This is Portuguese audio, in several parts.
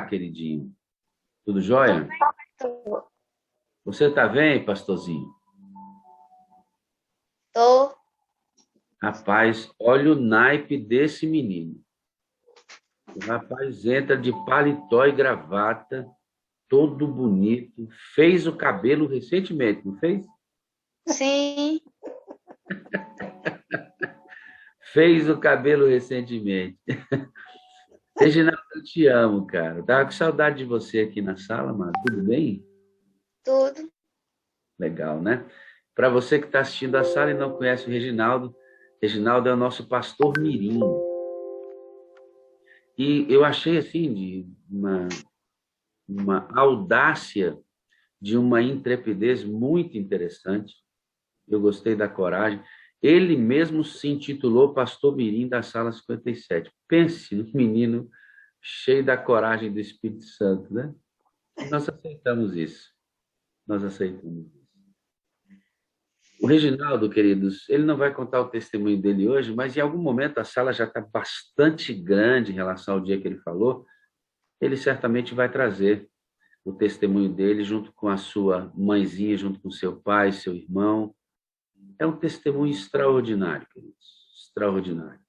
queridinho? Tudo jóia? Tô. Você tá bem, pastorzinho? Tô. Rapaz, olha o naipe desse menino. O rapaz entra de paletó e gravata, todo bonito, fez o cabelo recentemente, não fez? Sim. Fez o cabelo recentemente. Reginaldo, eu te amo, cara. Tava com saudade de você aqui na sala, mano. Tudo bem? Tudo. Legal, né? Para você que está assistindo a sala e não conhece o Reginaldo, Reginaldo é o nosso pastor mirim. E eu achei assim de uma audácia, de uma intrepidez muito interessante. Eu gostei da coragem. Ele mesmo se intitulou Pastor Mirim da Sala 57. Pense no menino cheio da coragem do Espírito Santo, né? E nós aceitamos isso. Nós aceitamos isso. O Reginaldo, queridos, ele não vai contar o testemunho dele hoje, mas em algum momento a sala já está bastante grande em relação ao dia que ele falou. Ele certamente vai trazer o testemunho dele junto com a sua mãezinha, junto com seu pai, seu irmão. É um testemunho extraordinário, queridos, extraordinário.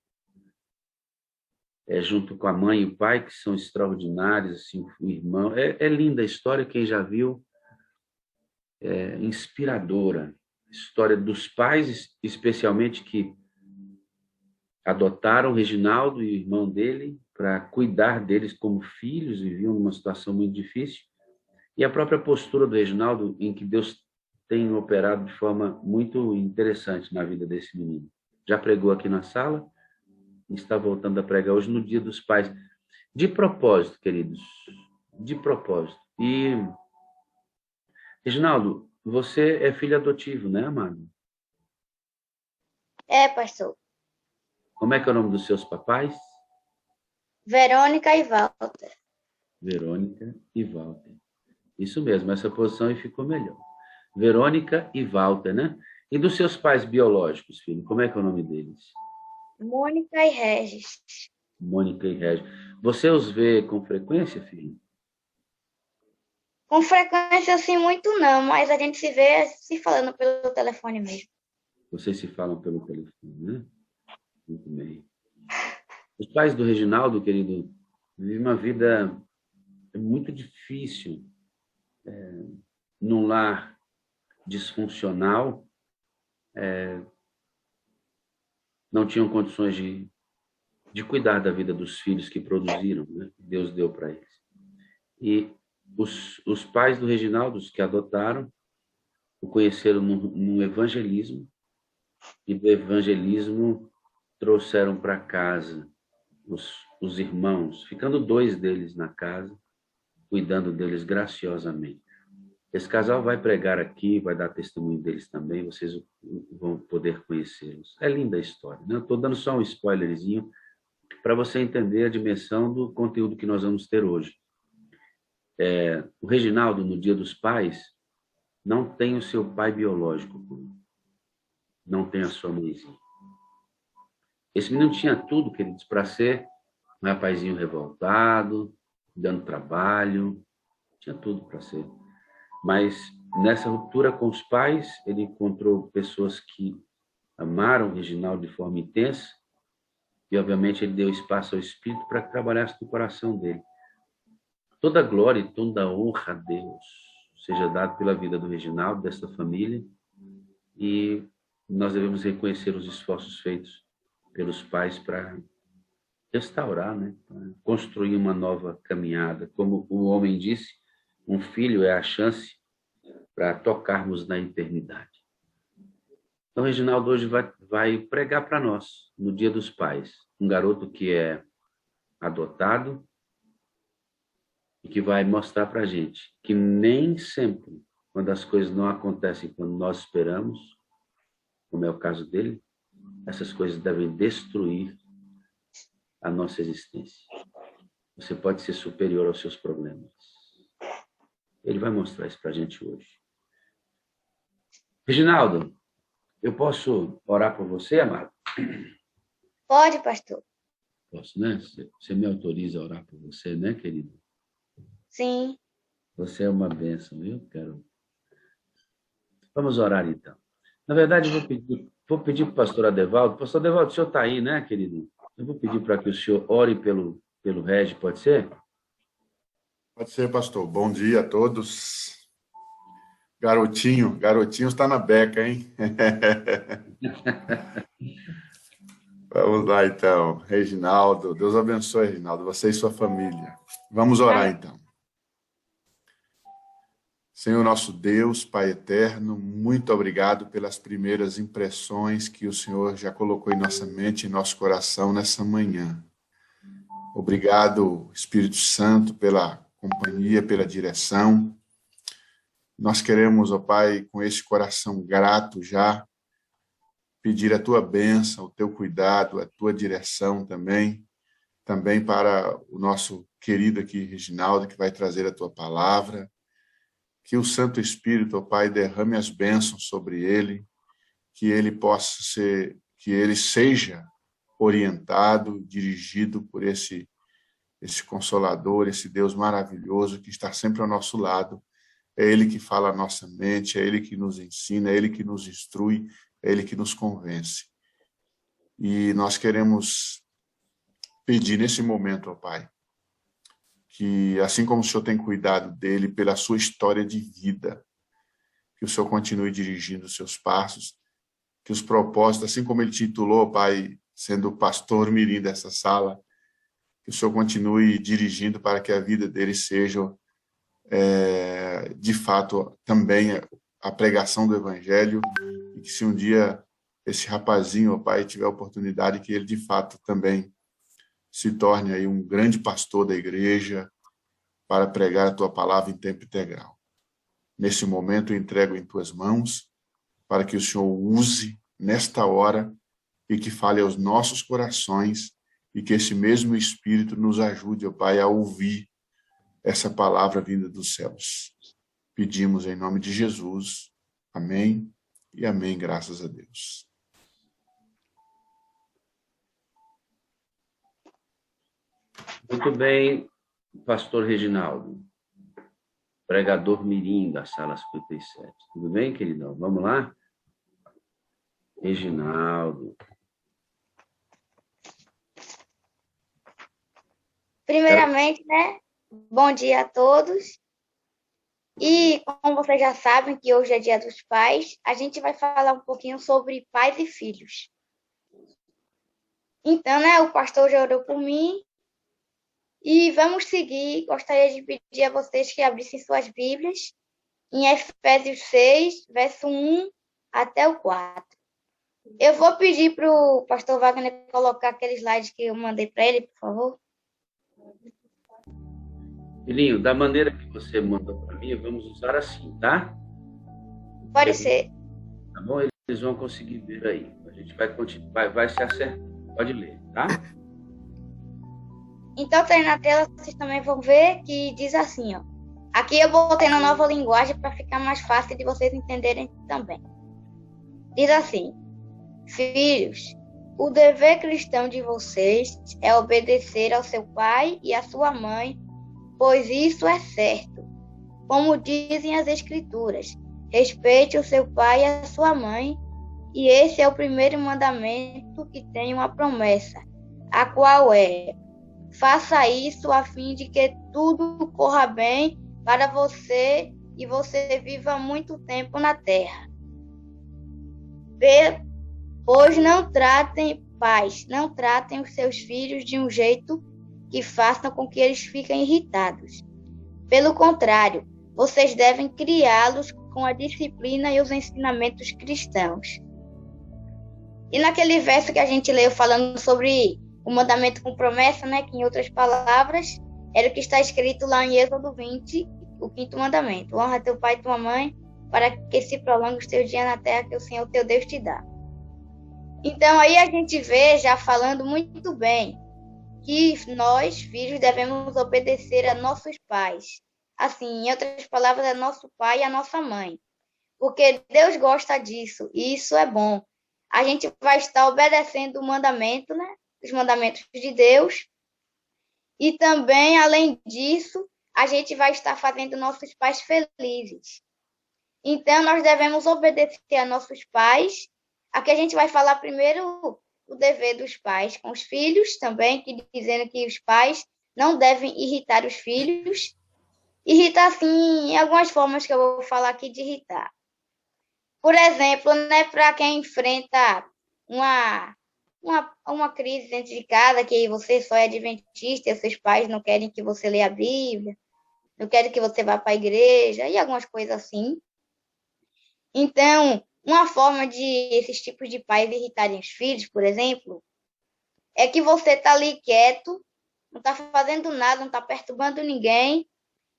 É junto com a mãe e o pai, que são extraordinários, assim, o irmão. É linda a história, quem já viu, é inspiradora. História dos pais, especialmente, que adotaram o Reginaldo e o irmão dele para cuidar deles como filhos, viviam numa situação muito difícil. E a própria postura do Reginaldo, em que Deus tem operado de forma muito interessante na vida desse menino. Já pregou aqui na sala, está voltando a pregar hoje no Dia dos Pais. De propósito, queridos, de propósito. E, Reginaldo, você é filho adotivo, né, amado? É, pastor. Como é que é o nome dos seus papais? Verônica e Walter. Verônica e Walter. Isso mesmo, essa posição aí ficou melhor. Verônica e Walter, né? E dos seus pais biológicos, filho, como é que é o nome deles? Mônica e Regis. Mônica e Régio. Você os vê com frequência, filho? Com frequência, assim, muito não, mas a gente se vê se falando pelo telefone mesmo. Vocês se falam pelo telefone, né? Muito bem. Os pais do Reginaldo, querido, vivem uma vida muito difícil, num lar disfuncional, não tinham condições de cuidar da vida dos filhos que produziram, né? Deus deu para eles. E os pais do Reginaldo, os que adotaram, o conheceram no evangelismo, e do evangelismo trouxeram para casa os irmãos, ficando dois deles na casa, cuidando deles graciosamente. Esse casal vai pregar aqui, vai dar testemunho deles também, vocês vão poder conhecê-los. É linda a história, né? Eu estou dando só um spoilerzinho para você entender a dimensão do conteúdo que nós vamos ter hoje. O Reginaldo, no Dia dos Pais, não tem o seu pai biológico, não tem a sua mãezinha. Esse menino tinha tudo, queridos, para ser um rapazinho revoltado, dando trabalho, tinha tudo para ser. Mas nessa ruptura com os pais, ele encontrou pessoas que amaram o Reginaldo de forma intensa e, obviamente, ele deu espaço ao Espírito para que trabalhasse no coração dele. Toda a glória e toda a honra a Deus seja dado pela vida do Reginaldo, desta família, e nós devemos reconhecer os esforços feitos pelos pais para restaurar, né? Para construir uma nova caminhada. Como o homem disse, um filho é a chance para tocarmos na eternidade. Então, Reginaldo hoje vai pregar para nós, no Dia dos Pais, um garoto que é adotado e que vai mostrar para a gente que nem sempre, quando as coisas não acontecem quando nós esperamos, como é o caso dele, essas coisas devem destruir a nossa existência. Você pode ser superior aos seus problemas. Ele vai mostrar isso para a gente hoje. Reginaldo, eu posso orar por você, amado? Pode, pastor. Posso, né? Você me autoriza a orar por você, né, querido? Sim. Você é uma bênção, viu, Carol? Vamos orar, então. Na verdade, eu vou pedir para o pastor Adevaldo. Pastor Adevaldo, o senhor está aí, né, querido? Eu vou pedir para que o senhor ore pelo Regi, pode ser? Pode ser, pastor. Bom dia a todos. Garotinho está na beca, hein? Vamos lá, então. Reginaldo, Deus abençoe, Reginaldo, você e sua família. Vamos orar, então. Senhor nosso Deus, Pai eterno, muito obrigado pelas primeiras impressões que o Senhor já colocou em nossa mente e nosso coração nessa manhã. Obrigado, Espírito Santo, pela companhia, pela direção. Nós queremos, ó Pai, com esse coração grato já, pedir a tua bênção, o teu cuidado, a tua direção também para o nosso querido aqui, Reginaldo, que vai trazer a tua palavra. Que o Santo Espírito, ó Pai, derrame as bênçãos sobre ele, que ele seja orientado, dirigido por esse Consolador, esse Deus maravilhoso que está sempre ao nosso lado. É Ele que fala a nossa mente, é Ele que nos ensina, é Ele que nos instrui, é Ele que nos convence. E nós queremos pedir nesse momento, ó Pai, que assim como o Senhor tem cuidado dele pela sua história de vida, que o Senhor continue dirigindo os seus passos, que os propósitos, assim como ele titulou, Pai, sendo o pastor mirim dessa sala, que o Senhor continue dirigindo para que a vida dele seja, de fato, também a pregação do Evangelho, e que se um dia esse rapazinho, ó Pai, tiver a oportunidade, que ele, de fato, também se torne aí um grande pastor da igreja para pregar a tua palavra em tempo integral. Nesse momento, eu entrego em tuas mãos para que o Senhor use nesta hora e que fale aos nossos corações e que esse mesmo Espírito nos ajude, ó Pai, a ouvir essa palavra vinda dos céus. Pedimos em nome de Jesus. Amém e amém, graças a Deus. Muito bem, pastor Reginaldo, pregador mirim da sala 57. Tudo bem, queridão? Vamos lá? Reginaldo. Primeiramente, né? Bom dia a todos. E como vocês já sabem que hoje é Dia dos Pais, a gente vai falar um pouquinho sobre pais e filhos. Então, né, o pastor já orou por mim e vamos seguir. Gostaria de pedir a vocês que abrissem suas Bíblias em Efésios 6, verso 1 até o 4. Eu vou pedir para o pastor Wagner colocar aquele slide que eu mandei para ele, por favor. Filhinho, da maneira que você mandou para mim, vamos usar assim, tá? Pode ser. Tá bom? Eles vão conseguir ver aí. A gente vai continuar, vai se acertar. Pode ler, tá? Então, tá aí na tela, vocês também vão ver que diz assim, ó. Aqui eu botei na nova linguagem para ficar mais fácil de vocês entenderem também. Diz assim: Filhos, o dever cristão de vocês é obedecer ao seu pai e à sua mãe, pois isso é certo. Como dizem as Escrituras, respeite o seu pai e a sua mãe, e esse é o primeiro mandamento que tem uma promessa, a qual é: faça isso a fim de que tudo corra bem para você e você viva muito tempo na terra. Pois não tratem os seus filhos de um jeito que façam com que eles fiquem irritados. Pelo contrário, vocês devem criá-los com a disciplina e os ensinamentos cristãos. E naquele verso que a gente leu falando sobre o mandamento com promessa, né, que em outras palavras, era o que está escrito lá em Êxodo 20, o 5º mandamento. Honra teu pai e tua mãe, para que se prolongue os teus dias na terra que o Senhor teu Deus te dá. Então aí a gente vê, já falando muito bem, que nós, filhos, devemos obedecer a nossos pais. Assim, em outras palavras, a nosso pai e a nossa mãe. Porque Deus gosta disso, e isso é bom. A gente vai estar obedecendo o mandamento, né? Os mandamentos de Deus. E também, além disso, a gente vai estar fazendo nossos pais felizes. Então, nós devemos obedecer a nossos pais. Aqui a gente vai falar primeiro o dever dos pais com os filhos também, que dizendo que os pais não devem irritar os filhos. Irritar, sim, em algumas formas que eu vou falar aqui de irritar. Por exemplo, né, para quem enfrenta uma crise dentro de casa, que você só é adventista e seus pais não querem que você leia a Bíblia, não querem que você vá para a igreja e algumas coisas assim. Então, uma forma de esses tipos de pais irritarem os filhos, por exemplo, é que você está ali quieto, não está fazendo nada, não está perturbando ninguém,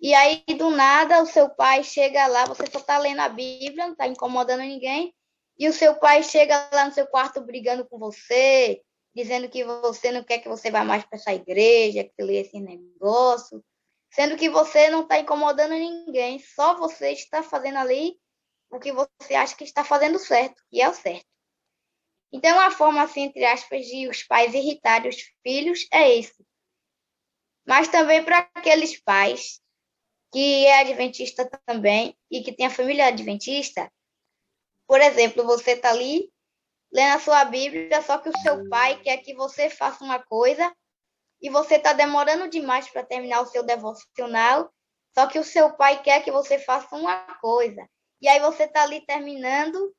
e aí, do nada, o seu pai chega lá, você só está lendo a Bíblia, não está incomodando ninguém, e o seu pai chega lá no seu quarto brigando com você, dizendo que você não quer que você vá mais para essa igreja, que lê esse negócio, sendo que você não está incomodando ninguém, só você está fazendo ali o que você acha que está fazendo certo, que é o certo. Então, a forma, assim, entre aspas, de os pais irritarem os filhos é isso. Mas também para aqueles pais que é adventista também e que tem a família adventista, por exemplo, você está ali lendo a sua Bíblia, só que o seu pai quer que você faça uma coisa e você está demorando demais para terminar o seu devocional, só que o seu pai quer que você faça uma coisa. E aí você está ali terminando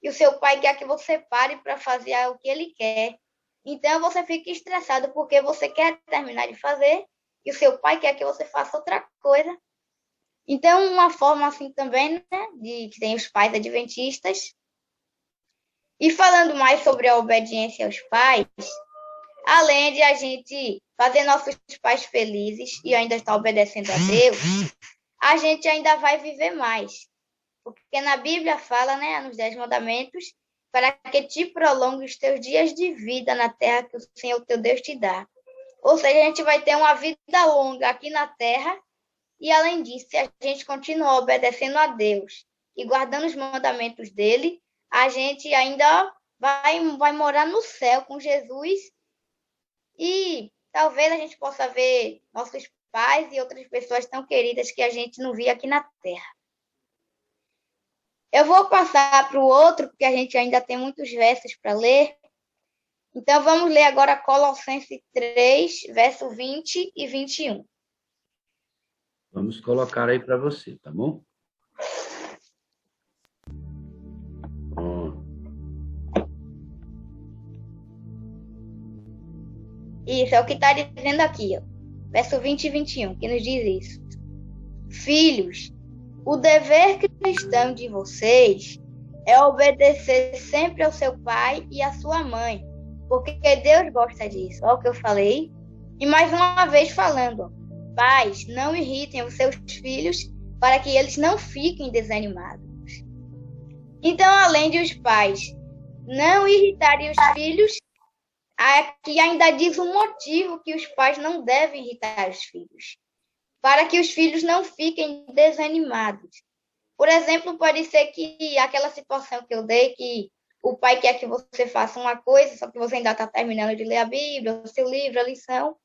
e o seu pai quer que você pare para fazer o que ele quer. Então você fica estressado porque você quer terminar de fazer e o seu pai quer que você faça outra coisa. Então, uma forma assim também, né, de que tem os pais adventistas. E falando mais sobre a obediência aos pais, além de a gente fazer nossos pais felizes e ainda estar obedecendo a Deus, a gente ainda vai viver mais. Porque na Bíblia fala, né, nos 10 mandamentos, para que te prolongue os teus dias de vida na terra que o Senhor teu Deus te dá. Ou seja, a gente vai ter uma vida longa aqui na terra. E, além disso, se a gente continuar obedecendo a Deus e guardando os mandamentos dele, a gente ainda vai morar no céu com Jesus e talvez a gente possa ver nossos pais e outras pessoas tão queridas que a gente não via aqui na Terra. Eu vou passar para o outro, porque a gente ainda tem muitos versos para ler. Então, vamos ler agora Colossenses 3, verso 20 e 21. Vamos colocar aí para você, tá bom? Isso, é o que está dizendo aqui, ó. Verso 20 e 21, que nos diz isso. Filhos, o dever cristão de vocês é obedecer sempre ao seu pai e à sua mãe, porque Deus gosta disso. Olha o que eu falei. E mais uma vez falando, ó, pais, não irritem os seus filhos para que eles não fiquem desanimados. Então, além de os pais não irritarem os filhos, aqui ainda diz um motivo que os pais não devem irritar os filhos, para que os filhos não fiquem desanimados. Por exemplo, pode ser que aquela situação que eu dei, que o pai quer que você faça uma coisa, só que você ainda está terminando de ler a Bíblia, o seu livro, a lição.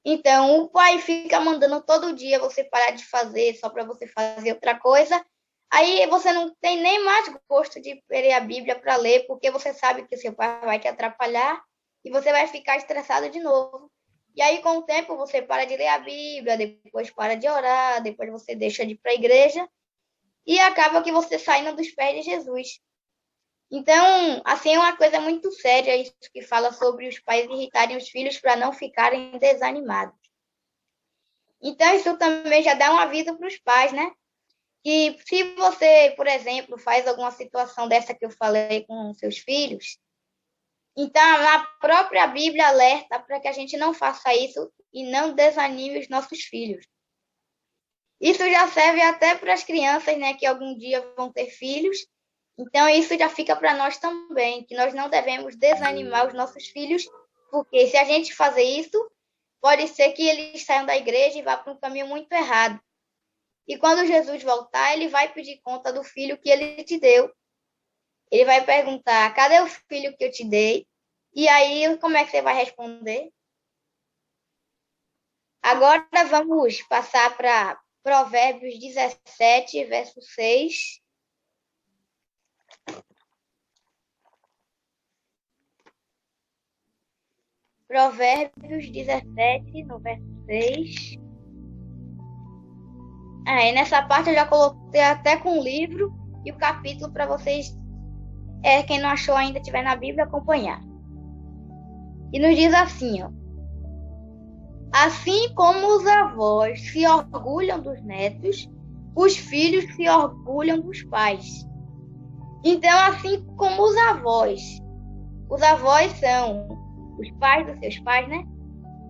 Então, o pai fica mandando todo dia você parar de fazer só para você fazer outra coisa. Aí você não tem nem mais gosto de ler a Bíblia para ler, porque você sabe que o seu pai vai te atrapalhar e você vai ficar estressado de novo. E aí, com o tempo, você para de ler a Bíblia, depois para de orar, depois você deixa de ir para a igreja e acaba que você saindo dos pés de Jesus. Então, assim, é uma coisa muito séria isso que fala sobre os pais irritarem os filhos para não ficarem desanimados. Então, isso também já dá um aviso para os pais, né? Que se você, por exemplo, faz alguma situação dessa que eu falei com seus filhos, então, na própria Bíblia alerta para que a gente não faça isso e não desanime os nossos filhos. Isso já serve até para as crianças, né, que algum dia vão ter filhos. Então, isso já fica para nós também, que nós não devemos desanimar os nossos filhos, porque se a gente fazer isso, pode ser que eles saiam da igreja e vá para um caminho muito errado. E quando Jesus voltar, ele vai pedir conta do filho que ele te deu. Ele vai perguntar, cadê o filho que eu te dei? E aí, como é que você vai responder? Agora vamos passar para Provérbios 17, verso 6. Provérbios 17, no verso 6. E nessa parte eu já coloquei até com o livro e o capítulo para vocês, quem não achou ainda, tiver na Bíblia, acompanhar. E nos diz assim, ó. Assim como os avós se orgulham dos netos, os filhos se orgulham dos pais. Então, assim como os avós são os pais dos seus pais, né?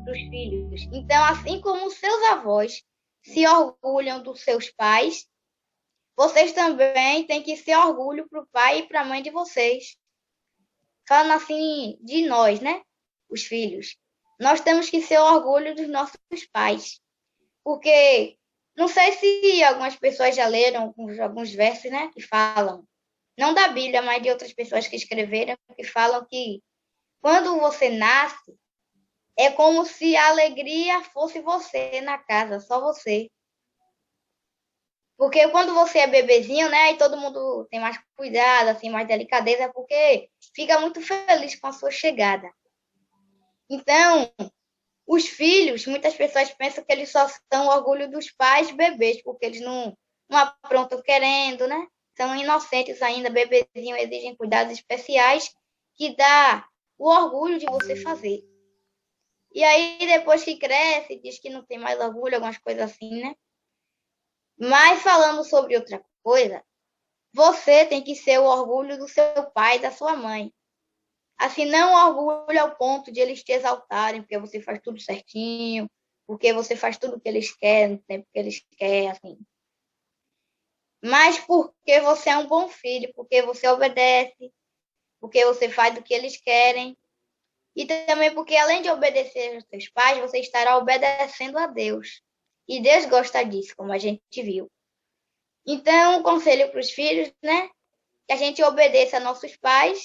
Dos filhos. Então, assim como os seus avós se orgulham dos seus pais, vocês também têm que ser orgulho para o pai e para a mãe de vocês. Falando assim de nós, né? Os filhos. Nós temos que ser orgulho dos nossos pais. Porque, não sei se algumas pessoas já leram alguns versos, né? Que falam, não da Bíblia, mas de outras pessoas que escreveram, que falam que quando você nasce, é como se a alegria fosse você na casa, só você. Porque quando você é bebezinho, né, e todo mundo tem mais cuidado, assim, mais delicadeza, porque fica muito feliz com a sua chegada. Então, os filhos, muitas pessoas pensam que eles só são orgulho dos pais bebês, porque eles não aprontam querendo, né? São inocentes ainda, bebezinhos exigem cuidados especiais, que dá o orgulho de você fazer. E aí, depois que cresce, diz que não tem mais orgulho, algumas coisas assim, né? Mas falando sobre outra coisa, você tem que ser o orgulho do seu pai e da sua mãe. Assim, não orgulho ao ponto de eles te exaltarem, porque você faz tudo certinho, porque você faz tudo o que eles querem, no tempo que eles querem, assim. Mas porque você é um bom filho, porque você obedece, porque você faz o que eles querem. E também porque, além de obedecer aos seus pais, você estará obedecendo a Deus. E Deus gosta disso, como a gente viu. Então, o conselho para os filhos, né? Que a gente obedeça a nossos pais.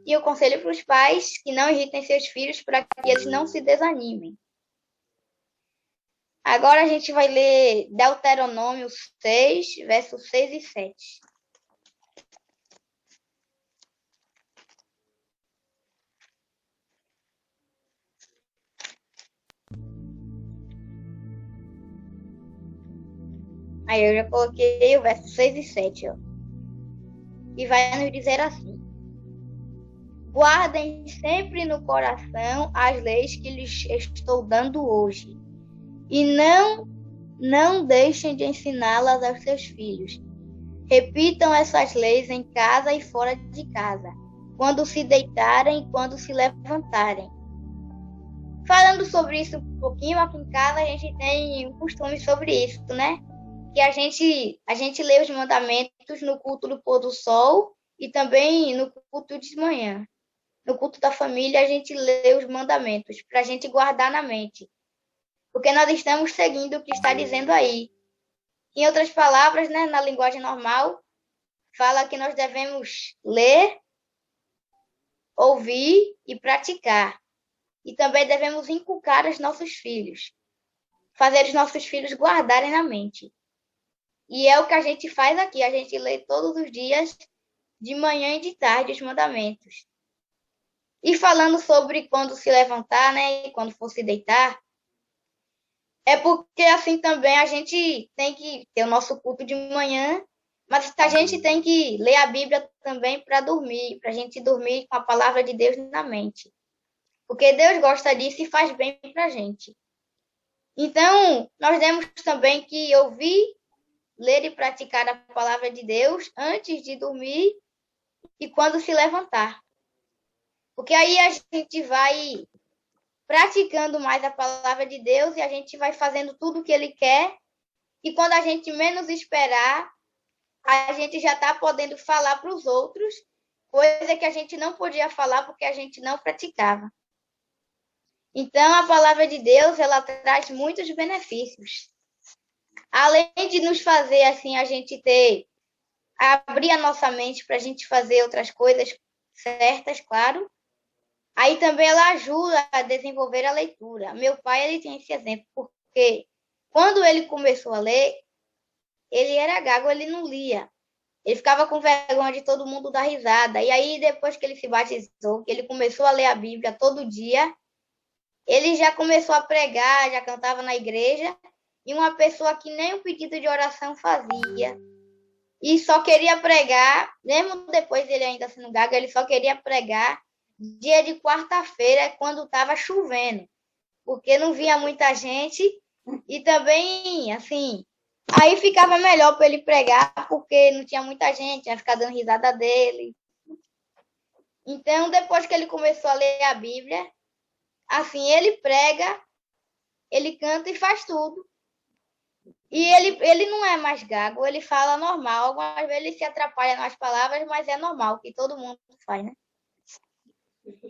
E o conselho para os pais que não irritem seus filhos para que eles não se desanimem. Agora a gente vai ler Deuteronômio 6, versos 6 e 7. Aí eu já coloquei o verso 6 e 7, ó. E vai nos dizer assim: guardem sempre no coração as leis que lhes estou dando hoje, e não deixem de ensiná-las aos seus filhos. Repitam essas leis em casa e fora de casa, quando se deitarem e quando se levantarem. Falando sobre isso um pouquinho, aqui em casa a gente tem um costume sobre isso, né? Que a gente lê os mandamentos no culto do pôr do sol e também no culto de manhã. No culto da família, a gente lê os mandamentos para a gente guardar na mente. Porque nós estamos seguindo o que está dizendo aí. Em outras palavras, né, na linguagem normal, fala que nós devemos ler, ouvir e praticar. E também devemos inculcar aos nossos filhos. Fazer os nossos filhos guardarem na mente. E é o que a gente faz aqui. A gente lê todos os dias, de manhã e de tarde, os mandamentos. E falando sobre quando se levantar, né, e quando for se deitar, é porque assim também a gente tem que ter o nosso culto de manhã, mas a gente tem que ler a Bíblia também para dormir, para a gente dormir com a palavra de Deus na mente. Porque Deus gosta disso e faz bem para a gente. Então, nós temos também que ouvir, ler e praticar a palavra de Deus antes de dormir e quando se levantar. Porque aí a gente vai praticando mais a palavra de Deus e a gente vai fazendo tudo o que Ele quer. E quando a gente menos esperar, a gente já está podendo falar para os outros, coisa que a gente não podia falar porque a gente não praticava. Então, a palavra de Deus, ela traz muitos benefícios. Além de nos fazer, assim, a gente abrir a nossa mente para a gente fazer outras coisas certas, claro. Aí também ela ajuda a desenvolver a leitura. Meu pai, ele tem esse exemplo, porque quando ele começou a ler, ele era gago, ele não lia. Ele ficava com vergonha de todo mundo dar risada. E aí, depois que ele se batizou, que ele começou a ler a Bíblia todo dia, ele já começou a pregar, já cantava na igreja, e uma pessoa que nem o pedido de oração fazia. E só queria pregar, mesmo depois dele ainda sendo gago, ele só queria pregar dia de quarta-feira, quando estava chovendo, porque não vinha muita gente, e também, assim, aí ficava melhor para ele pregar, porque não tinha muita gente, ia ficar dando risada dele. Então, depois que ele começou a ler a Bíblia, assim, ele prega, ele canta e faz tudo. E ele não é mais gago, ele fala normal. Algumas vezes ele se atrapalha nas palavras, mas é normal, que todo mundo faz, né?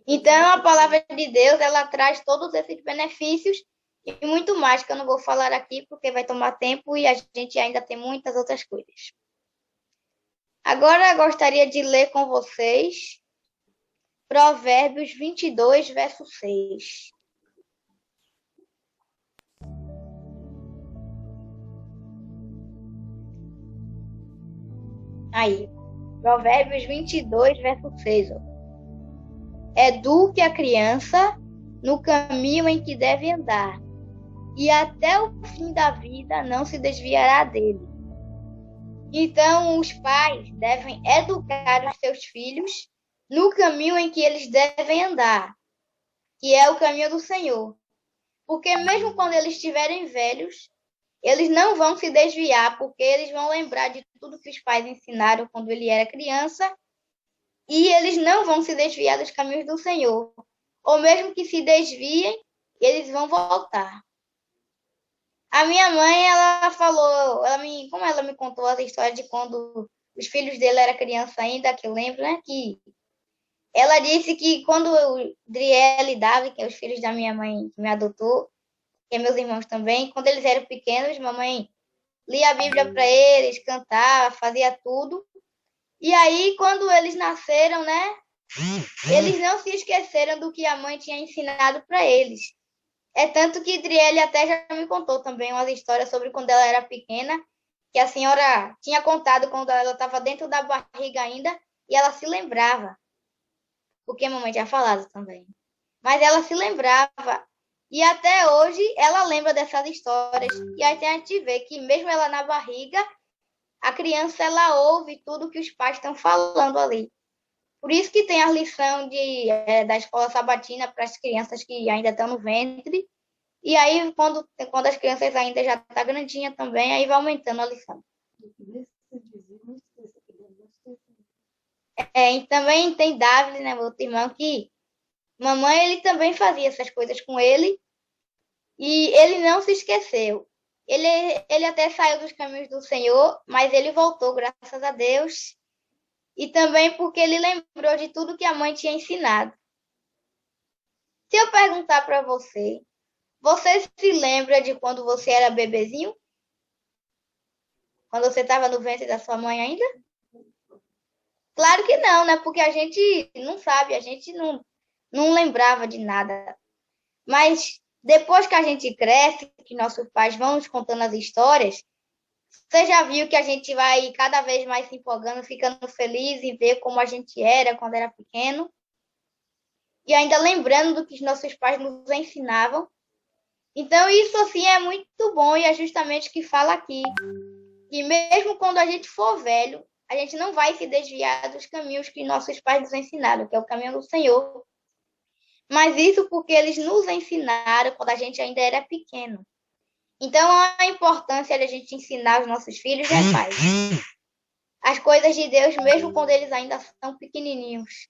Então, a palavra de Deus, ela traz todos esses benefícios e muito mais, que eu não vou falar aqui, porque vai tomar tempo e a gente ainda tem muitas outras coisas. Agora, eu gostaria de ler com vocês Provérbios 22, verso 6. Aí, Provérbios 22, verso 6. Ó. Eduque a criança no caminho em que deve andar, e até o fim da vida não se desviará dele. Então, os pais devem educar os seus filhos no caminho em que eles devem andar, que é o caminho do Senhor. Porque mesmo quando eles estiverem velhos, eles não vão se desviar, porque eles vão lembrar de tudo que os pais ensinaram quando ele era criança, e eles não vão se desviar dos caminhos do Senhor. Ou mesmo que se desviem, eles vão voltar. A minha mãe, ela falou, como ela me contou a história de quando os filhos dele eram criança ainda, que eu lembro, né, que ela disse que quando o Driel e Davi, que é os filhos da minha mãe que me adotou, e meus irmãos também, quando eles eram pequenos, mamãe lia a Bíblia para eles, cantava, fazia tudo. E aí, quando eles nasceram, né, eles não se esqueceram do que a mãe tinha ensinado para eles. É tanto que Driele até já me contou também umas histórias sobre quando ela era pequena, que a senhora tinha contado quando ela estava dentro da barriga ainda, e ela se lembrava, porque a mamãe tinha falado também. Mas ela se lembrava, e até hoje ela lembra dessas histórias. E aí a gente vê que mesmo ela na barriga, a criança ela ouve tudo que os pais estão falando ali. Por isso que tem a lição da escola sabatina para as crianças que ainda estão no ventre. E aí, quando as crianças ainda já estão grandinhas também, aí vai aumentando a lição. E também tem Davi, né, meu outro irmão, que mamãe, ele também fazia essas coisas com ele. E ele não se esqueceu. Ele até saiu dos caminhos do Senhor, mas ele voltou, graças a Deus. E também porque ele lembrou de tudo que a mãe tinha ensinado. Se eu perguntar para você, você se lembra de quando você era bebezinho? Quando você estava no ventre da sua mãe ainda? Claro que não, né? Porque a gente não sabe, a gente não lembrava de nada. Mas depois que a gente cresce, que nossos pais vão nos contando as histórias, você já viu que a gente vai cada vez mais se empolgando, ficando feliz em ver como a gente era quando era pequeno. E ainda lembrando do que os nossos pais nos ensinavam. Então, isso assim é muito bom e é justamente o que fala aqui. Que mesmo quando a gente for velho, a gente não vai se desviar dos caminhos que nossos pais nos ensinaram, que é o caminho do Senhor. Mas isso porque eles nos ensinaram quando a gente ainda era pequeno. Então, a importância de a gente ensinar os nossos filhos é paz. As coisas de Deus, mesmo quando eles ainda são pequenininhos.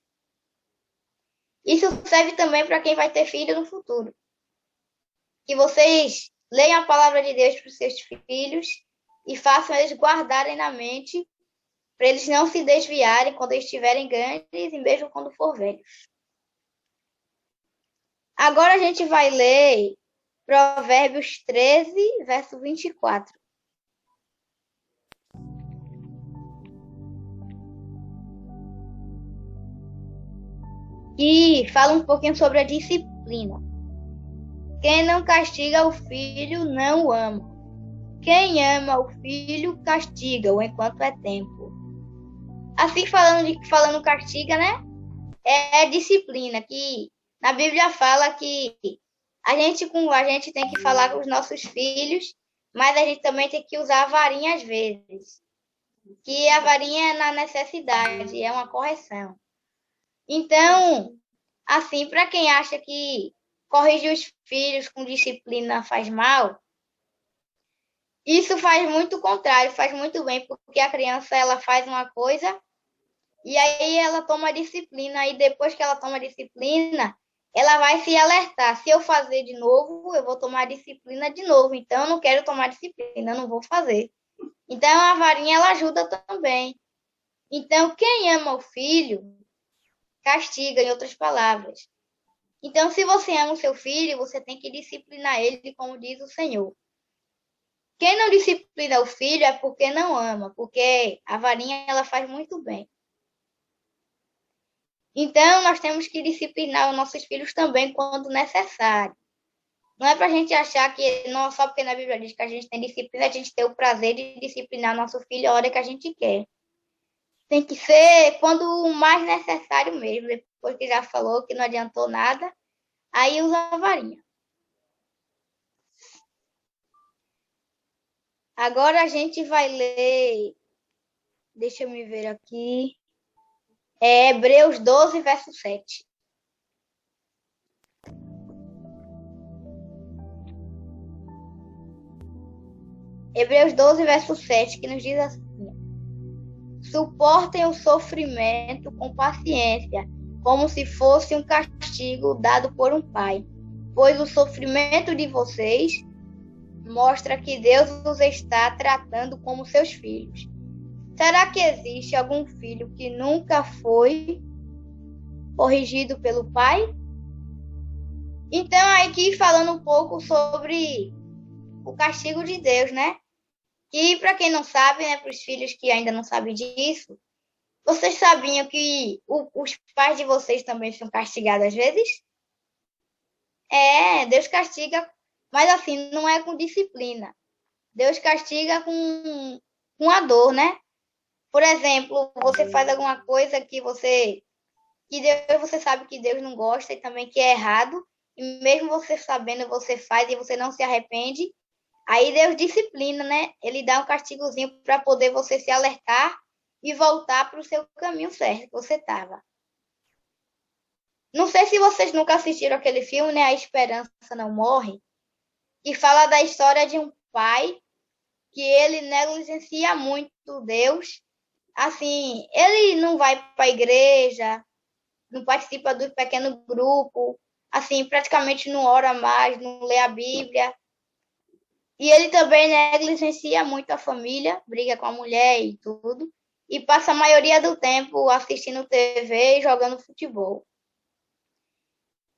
Isso serve também para quem vai ter filho no futuro. Que vocês leiam a palavra de Deus para os seus filhos e façam eles guardarem na mente para eles não se desviarem quando eles estiverem grandes e mesmo quando for velhos. Agora a gente vai ler Provérbios 13, verso 24. E fala um pouquinho sobre a disciplina. Quem não castiga o filho não o ama. Quem ama o filho castiga-o enquanto é tempo. Assim, falando castiga, né? É disciplina, que na Bíblia fala que a gente tem que falar com os nossos filhos, mas a gente também tem que usar a varinha às vezes. Que a varinha é na necessidade, é uma correção. Então, assim, para quem acha que corrigir os filhos com disciplina faz mal, isso faz muito o contrário, faz muito bem, porque a criança ela faz uma coisa e aí ela toma disciplina, e depois que ela toma disciplina, ela vai se alertar. Se eu fazer de novo, eu vou tomar disciplina de novo. Então, eu não quero tomar disciplina, eu não vou fazer. Então, a varinha ela ajuda também. Então, quem ama o filho, castiga, em outras palavras. Então, se você ama o seu filho, você tem que disciplinar ele, como diz o Senhor. Quem não disciplina o filho é porque não ama, porque a varinha ela faz muito bem. Então, nós temos que disciplinar os nossos filhos também quando necessário. Não é para a gente achar que não, só porque na Bíblia diz que a gente tem disciplina, a gente tem o prazer de disciplinar nosso filho a hora que a gente quer. Tem que ser quando mais necessário mesmo, depois que já falou que não adiantou nada, aí usa a varinha. Agora a gente vai ler, deixa eu me ver aqui, Hebreus 12, verso 7. Hebreus 12, verso 7, que nos diz assim: suportem o sofrimento com paciência, como se fosse um castigo dado por um pai, pois o sofrimento de vocês mostra que Deus os está tratando como seus filhos. Será que existe algum filho que nunca foi corrigido pelo pai? Então, aqui falando um pouco sobre o castigo de Deus, né? E para quem não sabe, né, para os filhos que ainda não sabem disso, vocês sabiam que os pais de vocês também são castigados às vezes? Deus castiga, mas assim, não é com disciplina. Deus castiga com a dor, né? Por exemplo, você faz alguma coisa que Deus, você sabe que Deus não gosta e também que é errado, e mesmo você sabendo, você faz e você não se arrepende, aí Deus disciplina, né? Ele dá um castigozinho para poder você se alertar e voltar para o seu caminho certo que você estava. Não sei se vocês nunca assistiram aquele filme, né? A Esperança Não Morre, que fala da história de um pai que ele negligencia muito Deus. Assim, ele não vai para a igreja, não participa do pequeno grupo, assim, praticamente não ora mais, não lê a Bíblia. E ele também negligencia muito a família, briga com a mulher e tudo, e passa a maioria do tempo assistindo TV e jogando futebol.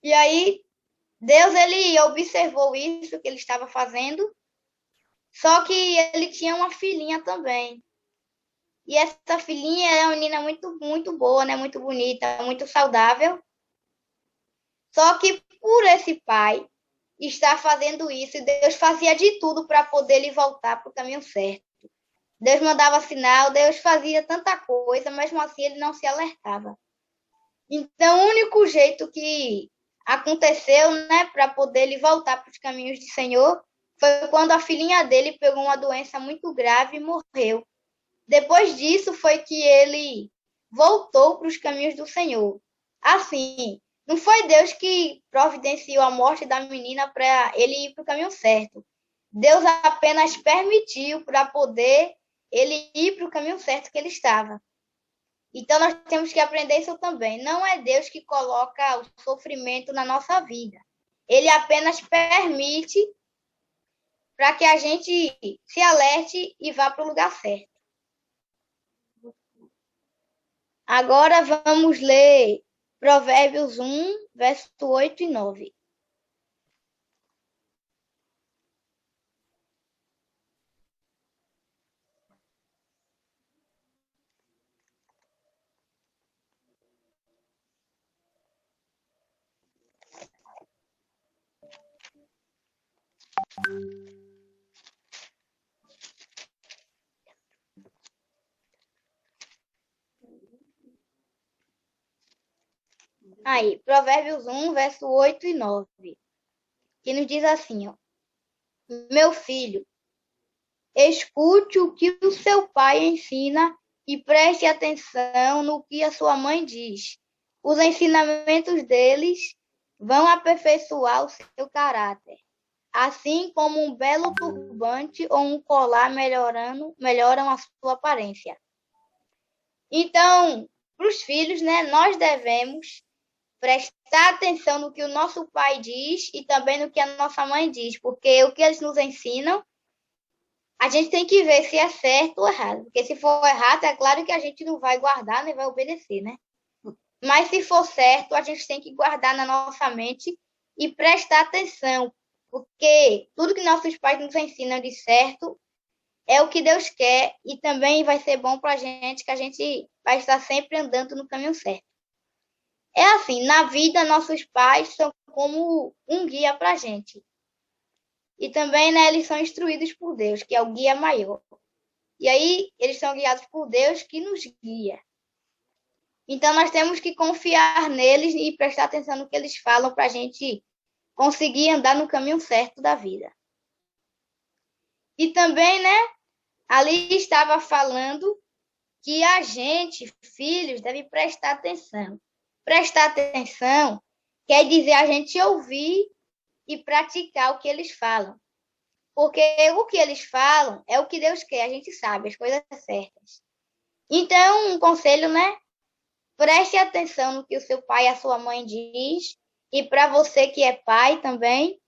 E aí, Deus, ele observou isso que ele estava fazendo, só que ele tinha uma filhinha também. E essa filhinha é uma menina muito, muito boa, né? Muito bonita, muito saudável. Só que por esse pai estar fazendo isso, Deus fazia de tudo para poder ele voltar para o caminho certo. Deus mandava sinal, Deus fazia tanta coisa, mesmo assim ele não se alertava. Então, o único jeito que aconteceu, né, para poder ele voltar para os caminhos do Senhor, foi quando a filhinha dele pegou uma doença muito grave e morreu. Depois disso foi que ele voltou para os caminhos do Senhor. Assim, não foi Deus que providenciou a morte da menina para ele ir para o caminho certo. Deus apenas permitiu para poder ele ir para o caminho certo que ele estava. Então, nós temos que aprender isso também. Não é Deus que coloca o sofrimento na nossa vida. Ele apenas permite para que a gente se alerte e vá para o lugar certo. Agora vamos ler Provérbios 1, verso 8 e 9. Aí, Provérbios 1, verso 8 e 9, que nos diz assim, ó: Meu filho, escute o que o seu pai ensina e preste atenção no que a sua mãe diz. Os ensinamentos deles vão aperfeiçoar o seu caráter, assim como um belo turbante ou um colar melhoram a sua aparência. Então, para os filhos, né, nós devemos prestar atenção no que o nosso pai diz e também no que a nossa mãe diz, porque o que eles nos ensinam, a gente tem que ver se é certo ou errado. Porque se for errado, é claro que a gente não vai guardar nem vai obedecer, né? Mas se for certo, a gente tem que guardar na nossa mente e prestar atenção, porque tudo que nossos pais nos ensinam de certo é o que Deus quer e também vai ser bom para a gente, que a gente vai estar sempre andando no caminho certo. É assim, na vida, nossos pais são como um guia para a gente. E também, né, eles são instruídos por Deus, que é o guia maior. E aí, eles são guiados por Deus, que nos guia. Então, nós temos que confiar neles e prestar atenção no que eles falam para a gente conseguir andar no caminho certo da vida. E também, né, ali estava falando que a gente, filhos, deve prestar atenção. Prestar atenção quer dizer a gente ouvir e praticar o que eles falam. Porque o que eles falam é o que Deus quer, a gente sabe, as coisas certas. Então, um conselho, né? Preste atenção no que o seu pai e a sua mãe diz. E para você que é pai também,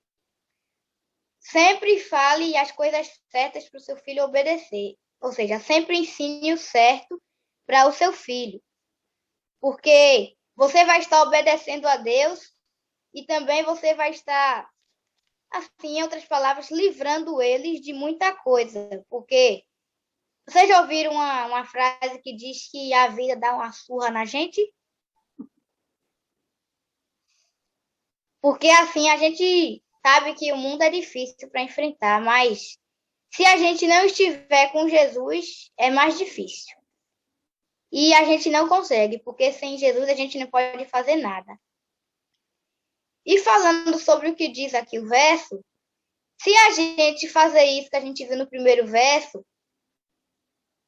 sempre fale as coisas certas para o seu filho obedecer. Ou seja, sempre ensine o certo para o seu filho. Porque você vai estar obedecendo a Deus e também você vai estar, assim, em outras palavras, livrando eles de muita coisa. Porque vocês já ouviram uma frase que diz que a vida dá uma surra na gente? Porque assim a gente sabe que o mundo é difícil para enfrentar, mas se a gente não estiver com Jesus, é mais difícil. E a gente não consegue, porque sem Jesus a gente não pode fazer nada. E falando sobre o que diz aqui o verso, se a gente fazer isso que a gente viu no primeiro verso,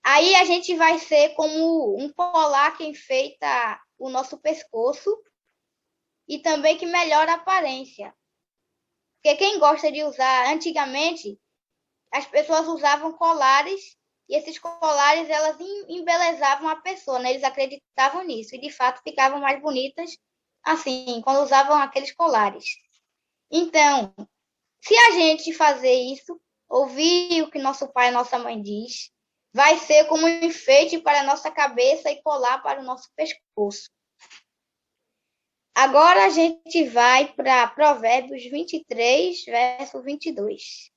aí a gente vai ser como um colar que enfeita o nosso pescoço e também que melhora a aparência. Porque quem gosta de usar, antigamente, as pessoas usavam colares e esses colares, elas embelezavam a pessoa, né? Eles acreditavam nisso e, de fato, ficavam mais bonitas assim, quando usavam aqueles colares. Então, se a gente fazer isso, ouvir o que nosso pai e nossa mãe diz, vai ser como um enfeite para a nossa cabeça e colar para o nosso pescoço. Agora a gente vai para Provérbios 23, verso 22.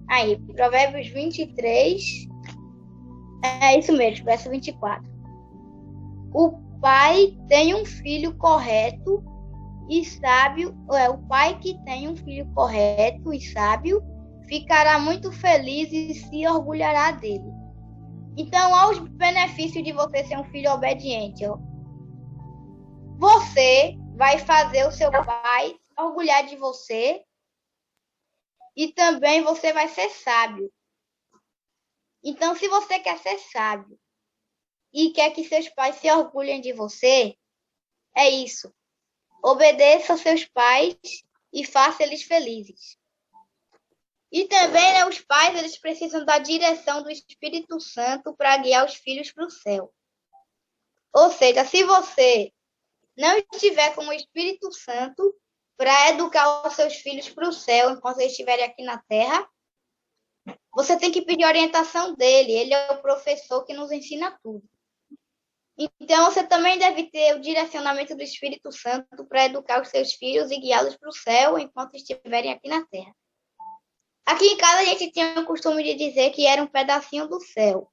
Aí, Provérbios 23, é isso mesmo, verso 24. O pai tem um filho correto e sábio, o pai que tem um filho correto e sábio ficará muito feliz e se orgulhará dele. Então, olha os benefícios de você ser um filho obediente. Ó. Você vai fazer o seu pai se orgulhar de você e também você vai ser sábio. Então, se você quer ser sábio e quer que seus pais se orgulhem de você, é isso. Obedeça aos seus pais e faça eles felizes. E também, né, os pais, eles precisam da direção do Espírito Santo para guiar os filhos para o céu. Ou seja, se você não estiver com o Espírito Santo para educar os seus filhos para o céu enquanto eles estiverem aqui na Terra, você tem que pedir orientação dele. Ele é o professor que nos ensina tudo. Então, você também deve ter o direcionamento do Espírito Santo para educar os seus filhos e guiá-los para o céu enquanto estiverem aqui na Terra. Aqui em casa a gente tinha o costume de dizer que era um pedacinho do céu.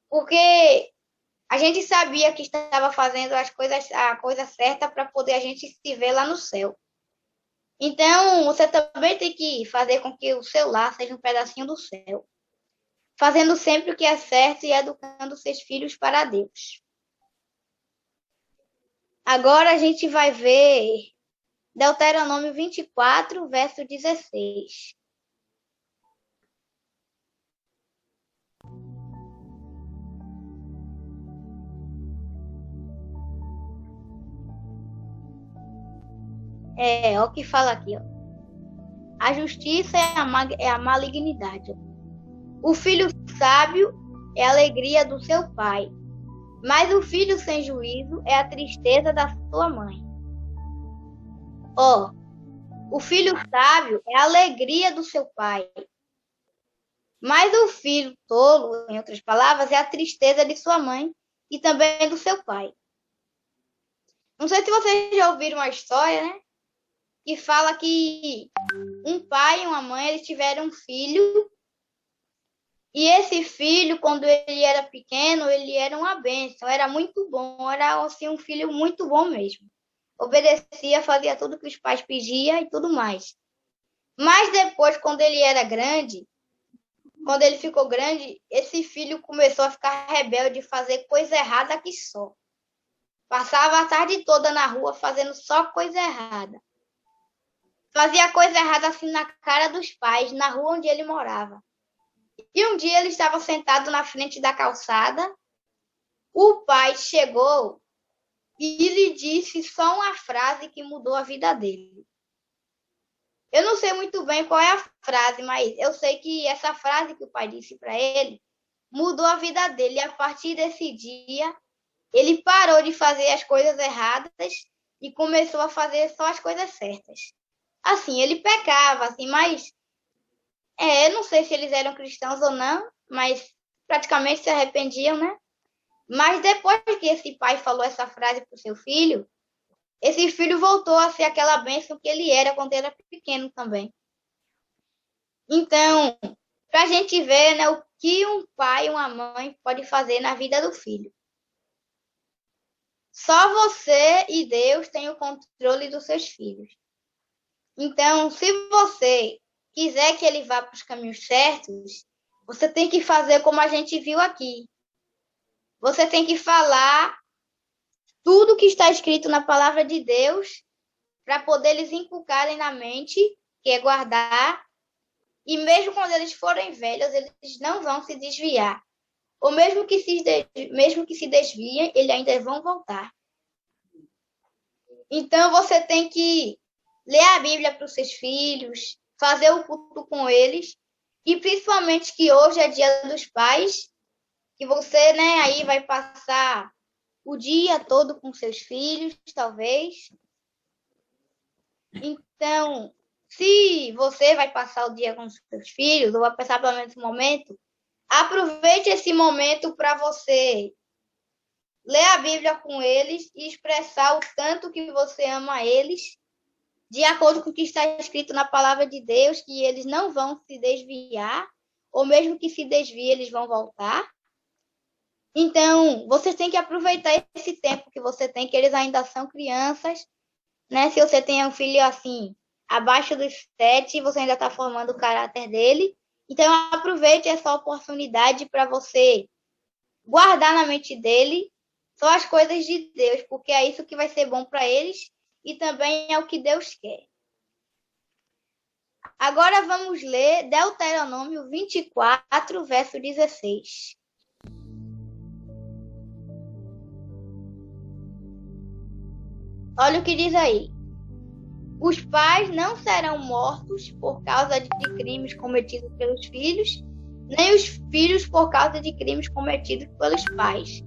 porque a gente sabia que estava fazendo a coisa certa para poder a gente se ver lá no céu. Então, você também tem que fazer com que o seu lar seja um pedacinho do céu, fazendo sempre o que é certo e educando seus filhos para Deus. Agora a gente vai ver Deuteronômio 24, verso 16. É o que fala aqui, ó. A justiça é a malignidade. O filho sábio é a alegria do seu pai, mas o filho sem juízo é a tristeza da sua mãe. Ó, o filho sábio é a alegria do seu pai, mas o filho tolo, em outras palavras, é a tristeza de sua mãe e também do seu pai. Não sei se vocês já ouviram uma história, né? Que fala que um pai e uma mãe, eles tiveram um filho, e esse filho, quando ele era pequeno, ele era uma bênção, era muito bom, era assim, um filho muito bom mesmo. Obedecia, fazia tudo que os pais pediam e tudo mais. Mas depois, quando ele era grande, quando ele ficou grande, esse filho começou a ficar rebelde, fazer coisa errada que só. Passava a tarde toda na rua fazendo só coisa errada. Fazia coisa errada assim na cara dos pais, na rua onde ele morava. E um dia ele estava sentado na frente da calçada. O pai chegou e lhe disse só uma frase que mudou a vida dele. Eu não sei muito bem qual é a frase, mas eu sei que essa frase que o pai disse para ele mudou a vida dele. E a partir desse dia, ele parou de fazer as coisas erradas e começou a fazer só as coisas certas. Assim, ele pecava, assim, mas eu não sei se eles eram cristãos ou não, mas praticamente se arrependiam, né? Mas depois que esse pai falou essa frase para o seu filho, esse filho voltou a ser aquela bênção que ele era quando era pequeno também. Então, para a gente ver, né, o que um pai e uma mãe pode fazer na vida do filho. Só você e Deus têm o controle dos seus filhos. Então, se você quiser que ele vá para os caminhos certos, você tem que fazer como a gente viu aqui. Você tem que falar tudo que está escrito na palavra de Deus para poder eles inculcarem na mente, que é guardar, e mesmo quando eles forem velhos, eles não vão se desviar. Ou mesmo que se desviem, eles ainda vão voltar. Então, você tem que ler a Bíblia para os seus filhos, fazer o culto com eles, e principalmente que hoje é Dia dos Pais, que você, né, aí vai passar o dia todo com seus filhos, talvez. Então, se você vai passar o dia com seus filhos, ou vai passar pelo menos um momento, aproveite esse momento para você ler a Bíblia com eles e expressar o tanto que você ama eles, de acordo com o que está escrito na palavra de Deus, que eles não vão se desviar, ou mesmo que se desviem, eles vão voltar. Então, você tem que aproveitar esse tempo que você tem, que eles ainda são crianças, né? Se você tem um filho assim, abaixo dos 7, você ainda está formando o caráter dele. Então, aproveite essa oportunidade para você guardar na mente dele só as coisas de Deus, porque é isso que vai ser bom para eles e também é o que Deus quer. Agora vamos ler Deuteronômio 24, verso 16. Olha o que diz aí. Os pais não serão mortos por causa de crimes cometidos pelos filhos, nem os filhos por causa de crimes cometidos pelos pais.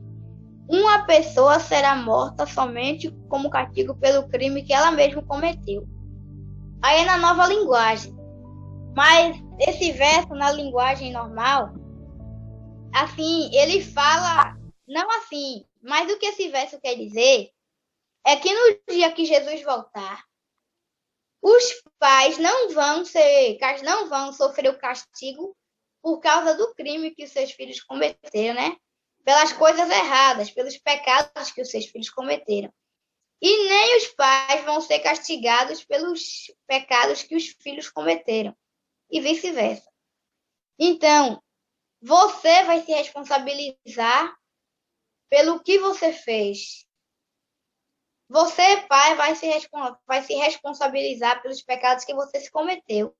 Uma pessoa será morta somente como castigo pelo crime que ela mesma cometeu. Aí é na nova linguagem. Mas esse verso, na linguagem normal, assim, ele fala, não assim, mas o que esse verso quer dizer é que no dia que Jesus voltar, os pais não vão sofrer o castigo por causa do crime que os seus filhos cometeram, né? pelas coisas erradas, pelos pecados que os seus filhos cometeram. E nem os pais vão ser castigados pelos pecados que os filhos cometeram, e vice-versa. Então, você vai se responsabilizar pelo que você fez. Você, pai, vai se responsabilizar pelos pecados que você se cometeu.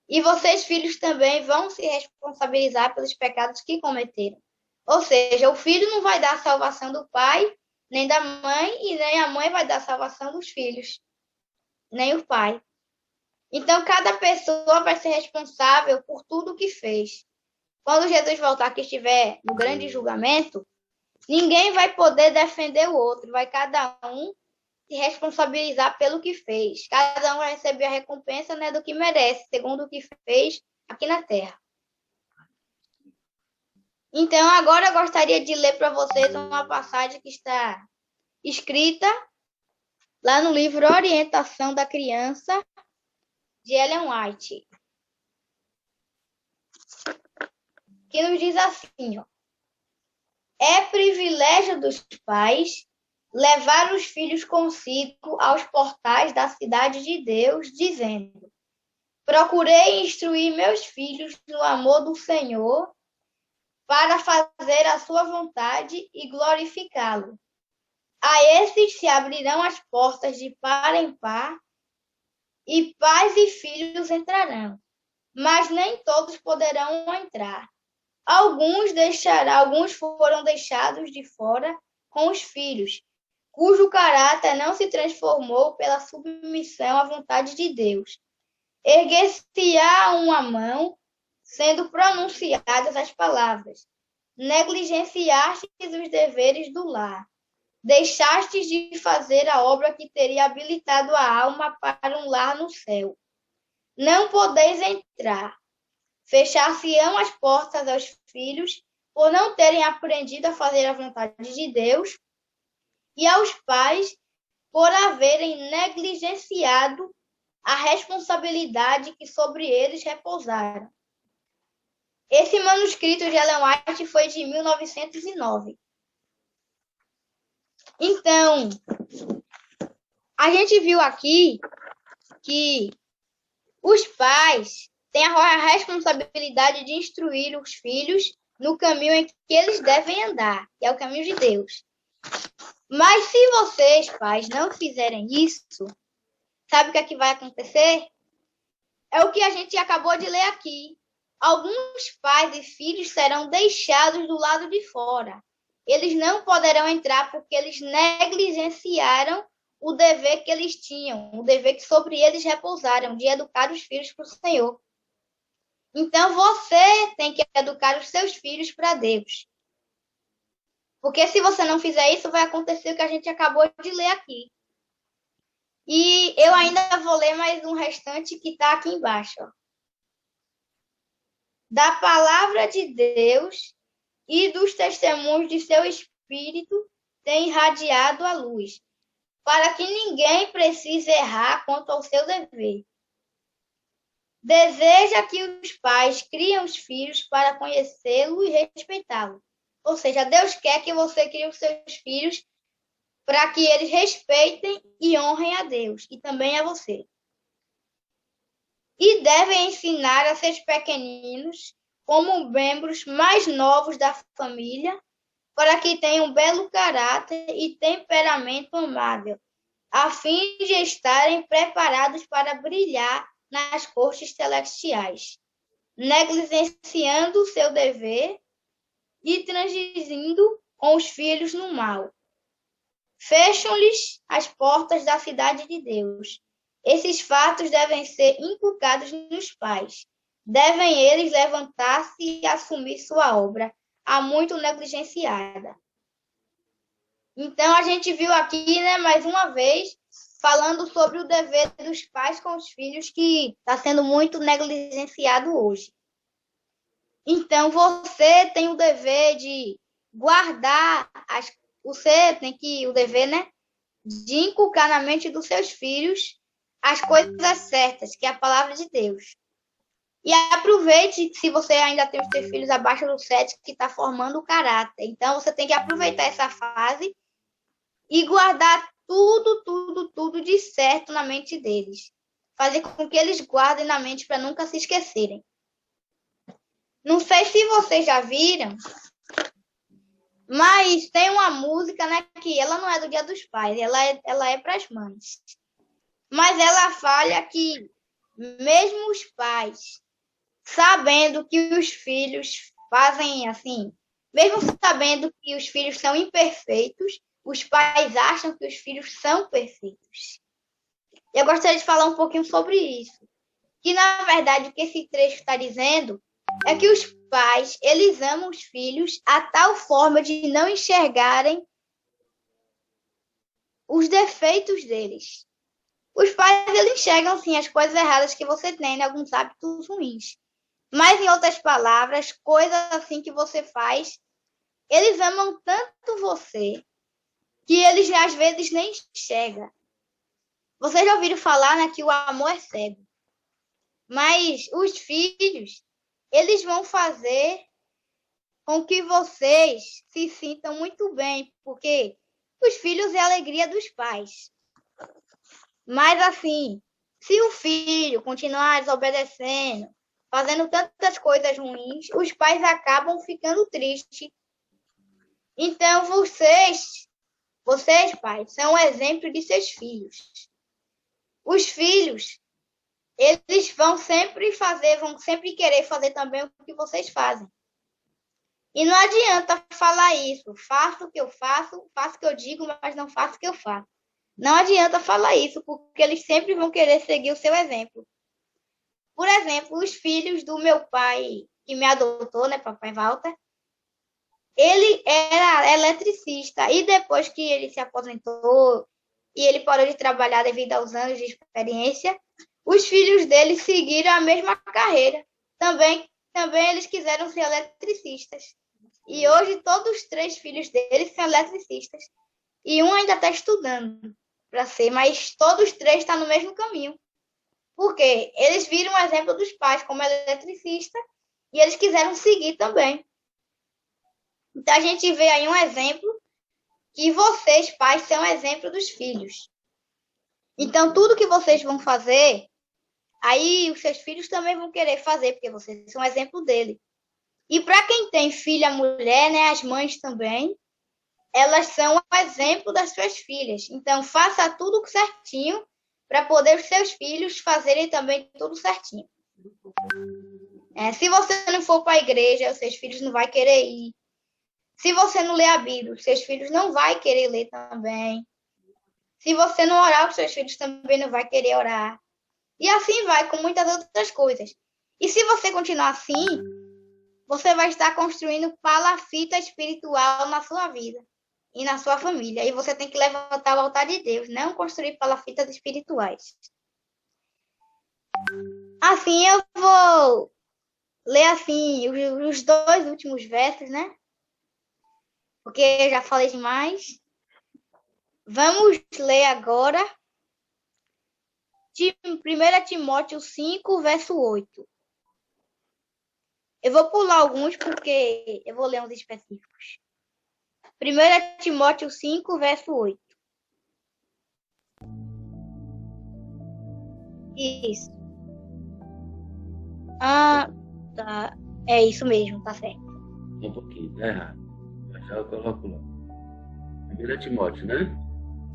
E vocês, filhos, também vão se responsabilizar pelos pecados que cometeram. Ou seja, o filho não vai dar a salvação do pai, nem da mãe, e nem a mãe vai dar a salvação dos filhos, nem o pai. Então, cada pessoa vai ser responsável por tudo o que fez. Quando Jesus voltar, que estiver no grande julgamento, ninguém vai poder defender o outro, vai cada um se responsabilizar pelo que fez. Cada um vai receber a recompensa, né, do que merece, segundo o que fez aqui na Terra. Então, agora eu gostaria de ler para vocês uma passagem que está escrita lá no livro Orientação da Criança, de Ellen White, que nos diz assim, ó: é privilégio dos pais levar os filhos consigo aos portais da cidade de Deus, dizendo: procurei instruir meus filhos no amor do Senhor, para fazer a sua vontade e glorificá-lo. A esses se abrirão as portas de par em par, e pais e filhos entrarão, mas nem todos poderão entrar. Alguns foram deixados de fora com os filhos, cujo caráter não se transformou pela submissão à vontade de Deus. Erguer-se-á uma mão, sendo pronunciadas as palavras: negligenciastes os deveres do lar, deixastes de fazer a obra que teria habilitado a alma para um lar no céu. Não podeis entrar. Fechar-se-ão as portas aos filhos, por não terem aprendido a fazer a vontade de Deus, e aos pais, por haverem negligenciado a responsabilidade que sobre eles repousaram. Esse manuscrito de Ellen White foi de 1909. Então, a gente viu aqui que os pais têm a responsabilidade de instruir os filhos no caminho em que eles devem andar, que é o caminho de Deus. Mas se vocês, pais, não fizerem isso, sabe o que é que vai acontecer? É o que a gente acabou de ler aqui. Alguns pais e filhos serão deixados do lado de fora. Eles não poderão entrar porque eles negligenciaram o dever que eles tinham, o dever que sobre eles repousaram, de educar os filhos para o Senhor. Então, você tem que educar os seus filhos para Deus. Porque se você não fizer isso, vai acontecer o que a gente acabou de ler aqui. E eu ainda vou ler mais um restante que está aqui embaixo. Ó. Da palavra de Deus e dos testemunhos de seu Espírito tem irradiado a luz, para que ninguém precise errar quanto ao seu dever. Deseja que os pais criem os filhos para conhecê-lo e respeitá-lo. Ou seja, Deus quer que você crie os seus filhos para que eles respeitem e honrem a Deus e também a você. E devem ensinar a seus pequeninos como membros mais novos da família, para que tenham belo caráter e temperamento amável, a fim de estarem preparados para brilhar nas cortes celestiais, negligenciando o seu dever e transigindo com os filhos no mal. Fecham-lhes as portas da cidade de Deus. Esses fatos devem ser inculcados nos pais. Devem eles levantar-se e assumir sua obra, há muito negligenciada. Então, a gente viu aqui, né, mais uma vez, falando sobre o dever dos pais com os filhos, que está sendo muito negligenciado hoje. Então, você tem o dever de guardar, o dever, né, de inculcar na mente dos seus filhos as coisas certas, que é a palavra de Deus. E aproveite, se você ainda tem os seus filhos abaixo dos 7, que está formando o caráter. Então, você tem que aproveitar essa fase e guardar tudo de certo na mente deles. Fazer com que eles guardem na mente para nunca se esquecerem. Não sei se vocês já viram, mas tem uma música, né, que ela não é do Dia dos Pais, ela é para as mães. Mas ela fala que mesmo os pais, sabendo que os filhos fazem assim, mesmo sabendo que os filhos são imperfeitos, os pais acham que os filhos são perfeitos. Eu gostaria de falar um pouquinho sobre isso. Que, na verdade, o que esse trecho está dizendo é que os pais, eles amam os filhos a tal forma de não enxergarem os defeitos deles. Os pais, eles enxergam, sim, as coisas erradas que você tem, né? Alguns hábitos ruins. Mas, em outras palavras, coisas assim que você faz, eles amam tanto você que eles, às vezes, nem enxergam. Vocês já ouviram falar, né, que o amor é cego. Mas os filhos, eles vão fazer com que vocês se sintam muito bem, porque os filhos é a alegria dos pais. Mas, assim, se o filho continuar desobedecendo, fazendo tantas coisas ruins, os pais acabam ficando tristes. Então, vocês, pais, são um exemplo de seus filhos. Os filhos, eles vão sempre querer fazer também o que vocês fazem. E não adianta falar isso, faço o que eu faço o que eu digo, mas não faço o que eu faço. Não adianta falar isso, porque eles sempre vão querer seguir o seu exemplo. Por exemplo, os filhos do meu pai, que me adotou, né, papai Walter, ele era eletricista, e depois que ele se aposentou e ele parou de trabalhar devido aos anos de experiência, os filhos dele seguiram a mesma carreira. Também eles quiseram ser eletricistas. E hoje todos os 3 filhos dele são eletricistas. E um ainda está estudando para ser, mas todos os 3 estão no mesmo caminho. Porque eles viram o exemplo dos pais como eletricista e eles quiseram seguir também. Então, a gente vê aí um exemplo que vocês, pais, são exemplo dos filhos. Então, tudo que vocês vão fazer, aí os seus filhos também vão querer fazer, porque vocês são exemplo dele. E para quem tem filha mulher, né, as mães também, elas são o exemplo das suas filhas. Então, faça tudo certinho para poder os seus filhos fazerem também tudo certinho. Se você não for para a igreja, os seus filhos não vão querer ir. Se você não ler a Bíblia, os seus filhos não vão querer ler também. Se você não orar, os seus filhos também não vão querer orar. E assim vai, com muitas outras coisas. E se você continuar assim, você vai estar construindo palafita espiritual na sua vida e na sua família. E você tem que levantar o altar de Deus, não construir palafitas espirituais. Assim, eu vou ler assim os 2 últimos versos, né? Porque eu já falei demais. Vamos ler agora 1 Timóteo 5, verso 8. Eu vou pular alguns porque eu vou ler uns específicos. 1 Timóteo 5, verso 8. Isso. Tá. É isso mesmo, tá certo. Um pouquinho, tá errado. Já eu coloco lá. 1 Timóteo, né?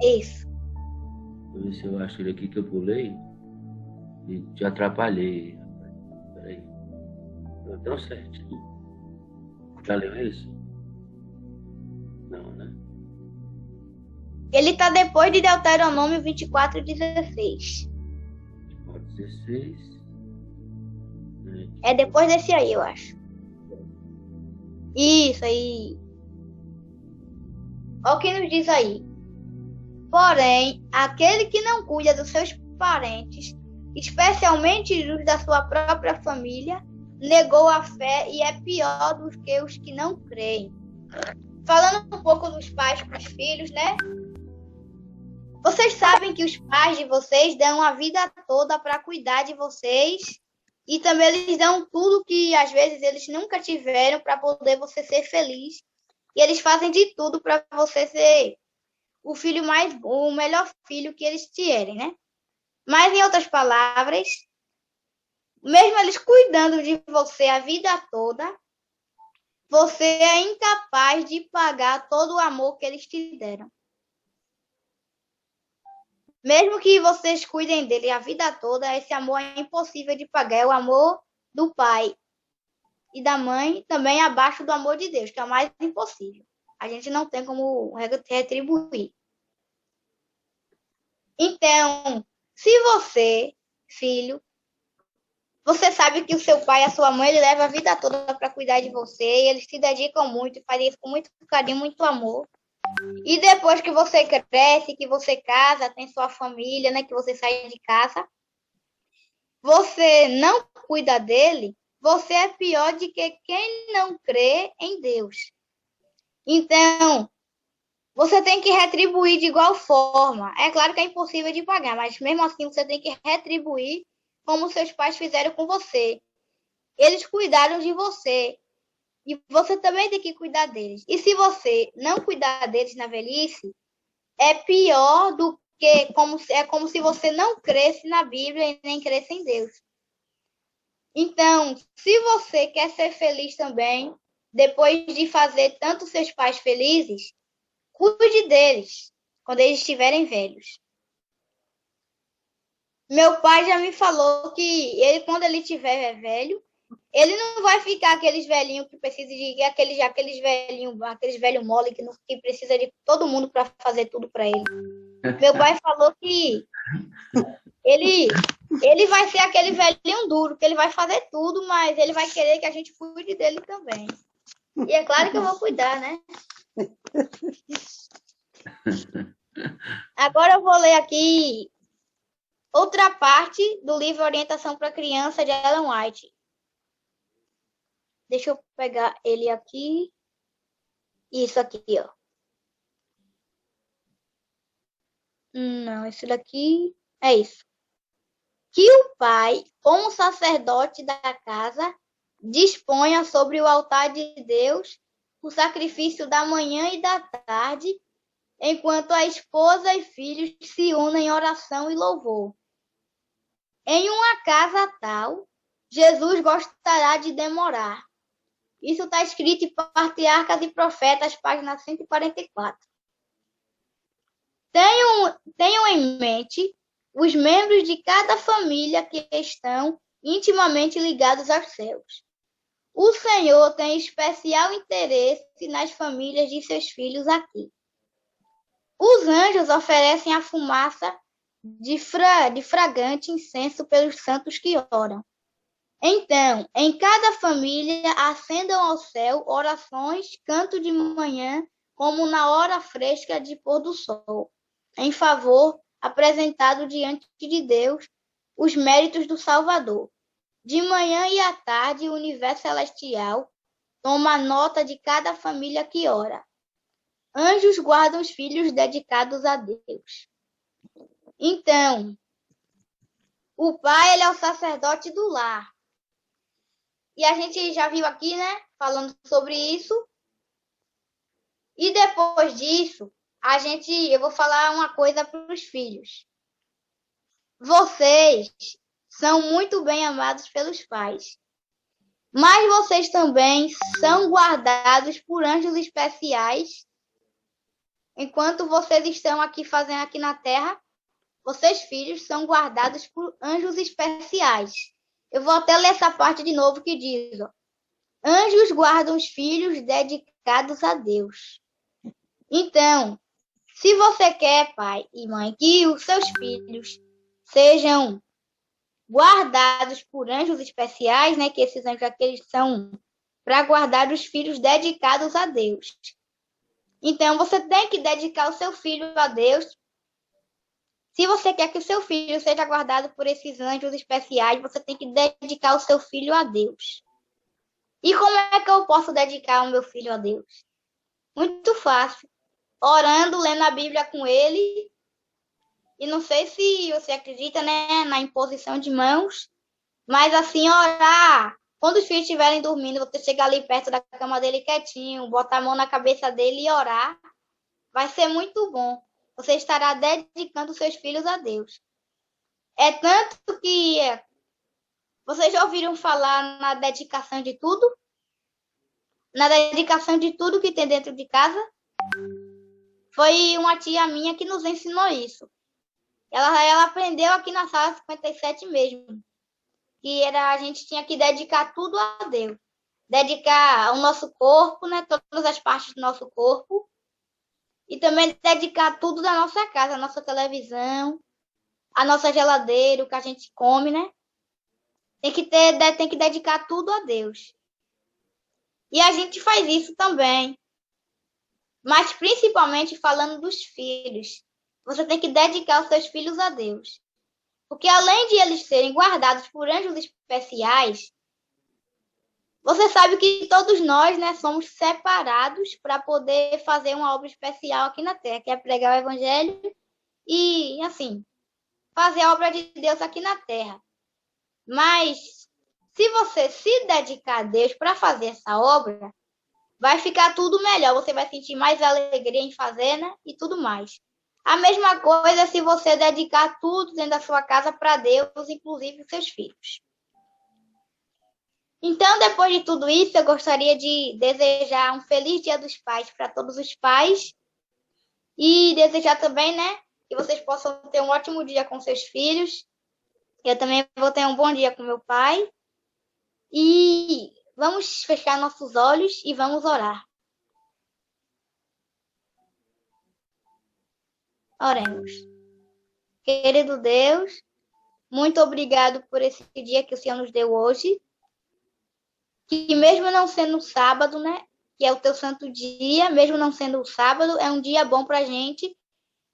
Isso. Vou ver se eu acho ele aqui que eu pulei e te atrapalhei. Peraí. Deu tão certinho. Já leu isso? Não, né? Ele tá depois de Deuteronômio 24, 16. 16. É depois desse aí, eu acho. Isso aí. Olha o que nos diz aí. Porém, aquele que não cuida dos seus parentes, especialmente os da sua própria família, negou a fé e é pior do que os que não creem. Falando um pouco dos pais para os filhos, né? Vocês sabem que os pais de vocês dão a vida toda para cuidar de vocês E também eles dão tudo que às vezes eles nunca tiveram para poder você ser feliz. E eles fazem de tudo para você ser o filho mais bom, o melhor filho que eles tiverem, né? Mas, em outras palavras, mesmo eles cuidando de você a vida toda, você é incapaz de pagar todo o amor que eles te deram. Mesmo que vocês cuidem dele a vida toda, esse amor é impossível de pagar. É o amor do pai e da mãe, também abaixo do amor de Deus, que é o mais impossível. A gente não tem como retribuir. Então, se você, filho, você sabe que o seu pai e a sua mãe, ele leva a vida toda para cuidar de você, e eles se dedicam muito, e fazem isso com muito carinho, muito amor. E depois que você cresce, que você casa, tem sua família, né, que você sai de casa, você não cuida dele, você é pior do que quem não crê em Deus. Então, você tem que retribuir de igual forma. É claro que é impossível de pagar, mas mesmo assim você tem que retribuir como seus pais fizeram com você. Eles cuidaram de você. E você também tem que cuidar deles. E se você não cuidar deles na velhice, é pior do que é como se você não cresce na Bíblia e nem cresce em Deus. Então, se você quer ser feliz também, depois de fazer tanto seus pais felizes, cuide deles quando eles estiverem velhos. Meu pai já me falou que ele, quando ele estiver velho, ele não vai ficar aqueles velhinhos que precisa de aqueles velho mole que precisa de todo mundo para fazer tudo para ele. Meu pai falou que ele vai ser aquele velhinho duro, que ele vai fazer tudo, mas ele vai querer que a gente cuide dele também. E é claro que eu vou cuidar, né? Agora eu vou ler aqui outra parte do livro Orientação para Criança, de Ellen White. Deixa eu pegar ele aqui. Isso aqui, ó. Não, esse daqui é isso. Que o pai, como sacerdote da casa, disponha sobre o altar de Deus o sacrifício da manhã e da tarde, enquanto a esposa e filhos se unem em oração e louvor. Em uma casa tal, Jesus gostará de demorar. Isso está escrito em Patriarcas e Profetas, página 144. Tenham em mente os membros de cada família que estão intimamente ligados aos céus. O Senhor tem especial interesse nas famílias de seus filhos aqui. Os anjos oferecem a fumaça de fragante incenso pelos santos que oram. Então, em cada família, acendam ao céu orações, canto de manhã, como na hora fresca de pôr do sol, em favor, apresentado diante de Deus, os méritos do Salvador. De manhã e à tarde, o universo celestial toma nota de cada família que ora. Anjos guardam os filhos dedicados a Deus. Então, o pai, ele é o sacerdote do lar. E a gente já viu aqui, né, falando sobre isso. E depois disso, eu vou falar uma coisa para os filhos. Vocês são muito bem amados pelos pais. Mas vocês também são guardados por anjos especiais. Enquanto vocês estão aqui fazendo aqui na terra, vocês, filhos, são guardados por anjos especiais. Eu vou até ler essa parte de novo que diz, ó, anjos guardam os filhos dedicados a Deus. Então, se você quer, pai e mãe, que os seus filhos sejam guardados por anjos especiais, né, que esses anjos aqueles são para guardar os filhos dedicados a Deus. Então, você tem que dedicar o seu filho a Deus. Se você quer que o seu filho seja guardado por esses anjos especiais, você tem que dedicar o seu filho a Deus. E como é que eu posso dedicar o meu filho a Deus? Muito fácil. Orando, lendo a Bíblia com ele. E não sei se você acredita, né, na imposição de mãos. Mas assim, orar, quando os filhos estiverem dormindo, você chegar ali perto da cama dele quietinho, botar a mão na cabeça dele e orar, vai ser muito bom. Você estará dedicando seus filhos a Deus. É tanto que vocês já ouviram falar na dedicação de tudo? Na dedicação de tudo que tem dentro de casa? Foi uma tia minha que nos ensinou isso. Ela aprendeu aqui na sala 57 mesmo, que a gente tinha que dedicar tudo a Deus. Dedicar o nosso corpo, né, todas as partes do nosso corpo, e também dedicar tudo da nossa casa, a nossa televisão, a nossa geladeira, o que a gente come, né? Tem que dedicar tudo a Deus. E a gente faz isso também. Mas principalmente falando dos filhos. Você tem que dedicar os seus filhos a Deus. Porque além de eles serem guardados por anjos especiais, você sabe que todos nós, né, somos separados para poder fazer uma obra especial aqui na Terra, que é pregar o Evangelho e, assim, fazer a obra de Deus aqui na Terra. Mas, se você se dedicar a Deus para fazer essa obra, vai ficar tudo melhor. Você vai sentir mais alegria em fazer, né? E tudo mais. A mesma coisa se você dedicar tudo dentro da sua casa para Deus, inclusive os seus filhos. Então, depois de tudo isso, eu gostaria de desejar um feliz Dia dos Pais para todos os pais e desejar também, né, que vocês possam ter um ótimo dia com seus filhos. Eu também vou ter um bom dia com meu pai. E vamos fechar nossos olhos e vamos orar. Oremos. Querido Deus, muito obrigado por esse dia que o Senhor nos deu hoje. Que mesmo não sendo sábado, né, que é o teu santo dia, mesmo não sendo sábado, é um dia bom para a gente,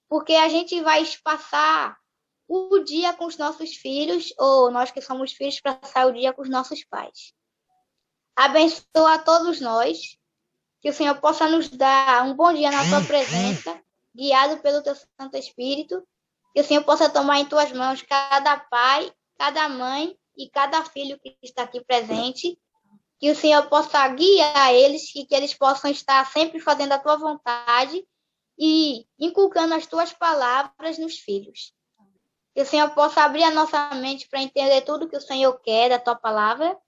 porque a gente vai passar o dia com os nossos filhos, ou nós que somos filhos, passar o dia com os nossos pais. Abençoa a todos nós, que o Senhor possa nos dar um bom dia na tua presença, guiado pelo teu Santo Espírito, que o Senhor possa tomar em tuas mãos cada pai, cada mãe e cada filho que está aqui presente, que o Senhor possa guiar eles e que eles possam estar sempre fazendo a tua vontade e inculcando as tuas palavras nos filhos. Que o Senhor possa abrir a nossa mente para entender tudo que o Senhor quer da tua palavra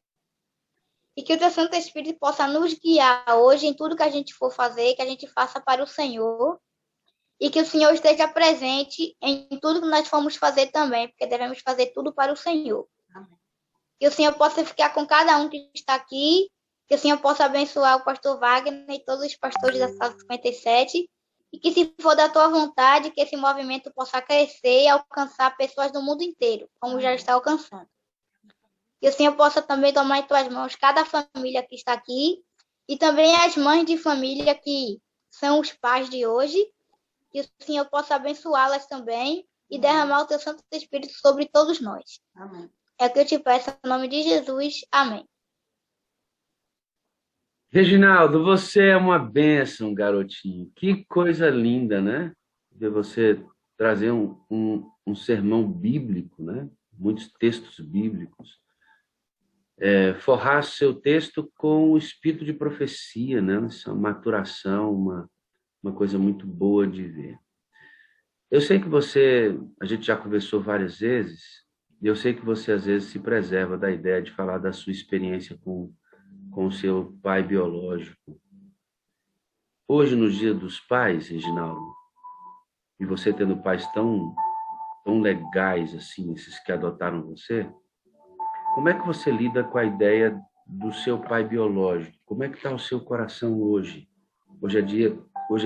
e que o teu Santo Espírito possa nos guiar hoje em tudo que a gente for fazer, que a gente faça para o Senhor e que o Senhor esteja presente em tudo que nós formos fazer também, porque devemos fazer tudo para o Senhor. Que o Senhor possa ficar com cada um que está aqui, que o Senhor possa abençoar o pastor Wagner e todos os pastores da Sala 57, e que se for da tua vontade, que esse movimento possa crescer e alcançar pessoas do mundo inteiro, como já está alcançando. Que o Senhor possa também tomar em tuas mãos cada família que está aqui, e também as mães de família que são os pais de hoje, que o Senhor possa abençoá-las também e derramar o teu Santo Espírito sobre todos nós. Amém. É o que eu te peço em nome de Jesus. Amém. Reginaldo, você é uma bênção, garotinho. Que coisa linda, né? Ver você trazer um sermão bíblico, né? Muitos textos bíblicos. Forrar seu texto com o espírito de profecia, né? Essa maturação, uma coisa muito boa de ver. Eu sei que a gente já conversou várias vezes, e eu sei que você às vezes se preserva da ideia de falar da sua experiência com o seu pai biológico. Hoje, no Dia dos Pais, Reginaldo, e você tendo pais tão legais assim, esses que adotaram você, como é que você lida com a ideia do seu pai biológico? Como é que está o seu coração hoje? Hoje é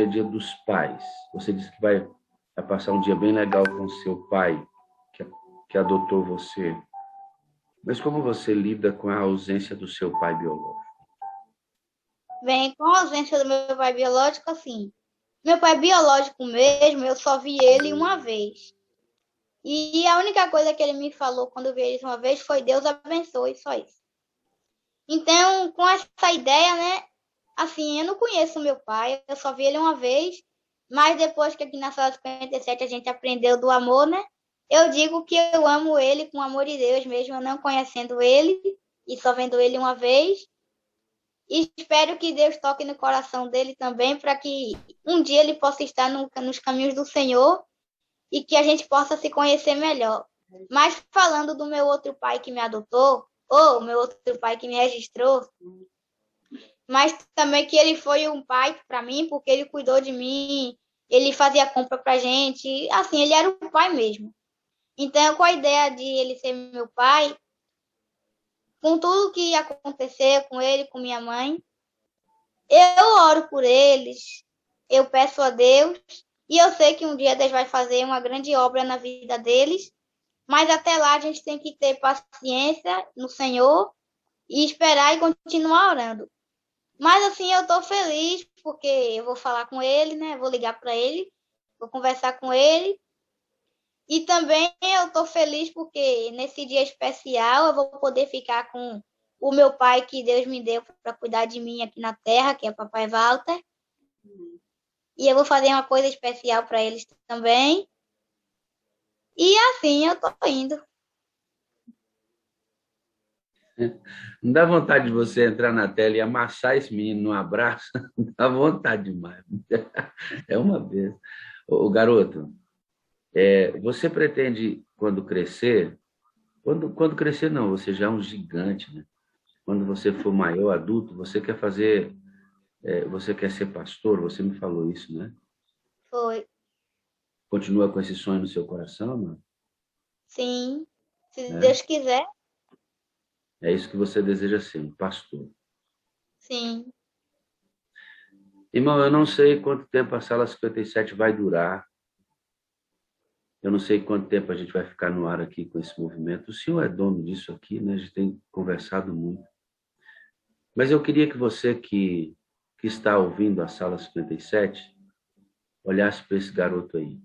dia dos pais. Você disse que vai passar um dia bem legal com seu pai, que adotou você. Mas como você lida com a ausência do seu pai biológico? Bem, com a ausência do meu pai biológico, assim, meu pai biológico mesmo, eu só vi ele uma vez. E a única coisa que ele me falou quando eu vi ele uma vez foi Deus abençoe, só isso. Então, com essa ideia, né, assim, eu não conheço meu pai, eu só vi ele uma vez, mas depois que aqui na Sala 57 a gente aprendeu do amor, né, Eu digo que eu amo ele com o amor de Deus, mesmo eu não conhecendo ele e só vendo ele uma vez. E espero que Deus toque no coração dele também, para que um dia ele possa estar nos caminhos do Senhor e que a gente possa se conhecer melhor. Mas falando do meu outro pai que me adotou, ou meu outro pai que me registrou, mas também que ele foi um pai para mim, porque ele cuidou de mim, ele fazia compra pra gente, assim, ele era um pai mesmo. Então, com a ideia de ele ser meu pai, com tudo que ia acontecer com ele, com minha mãe, eu oro por eles, eu peço a Deus, e eu sei que um dia Deus vai fazer uma grande obra na vida deles, mas até lá a gente tem que ter paciência no Senhor e esperar e continuar orando. Mas assim, eu estou feliz porque eu vou falar com ele, né? Vou ligar para ele, vou conversar com ele. E também eu estou feliz porque nesse dia especial eu vou poder ficar com o meu pai que Deus me deu para cuidar de mim aqui na terra, que é o Papai Walter. E eu vou fazer uma coisa especial para eles também. E assim eu estou indo. Não dá vontade de você entrar na tela e amassar esse menino num abraço? Dá vontade demais. É uma vez. Ô, garoto, você pretende, quando crescer... Quando crescer, não, você já é um gigante, né? Quando você for maior, adulto, você quer fazer... você quer ser pastor? Você me falou isso, né? Foi. Continua com esse sonho no seu coração, mano? Sim. Se Deus quiser. É isso que você deseja ser, um pastor. Sim. Irmão, eu não sei quanto tempo a Sala 57 vai durar. Eu não sei quanto tempo a gente vai ficar no ar aqui com esse movimento. O senhor é dono disso aqui, né? A gente tem conversado muito. Mas eu queria que você que está ouvindo a Sala 57 olhasse para esse garoto aí.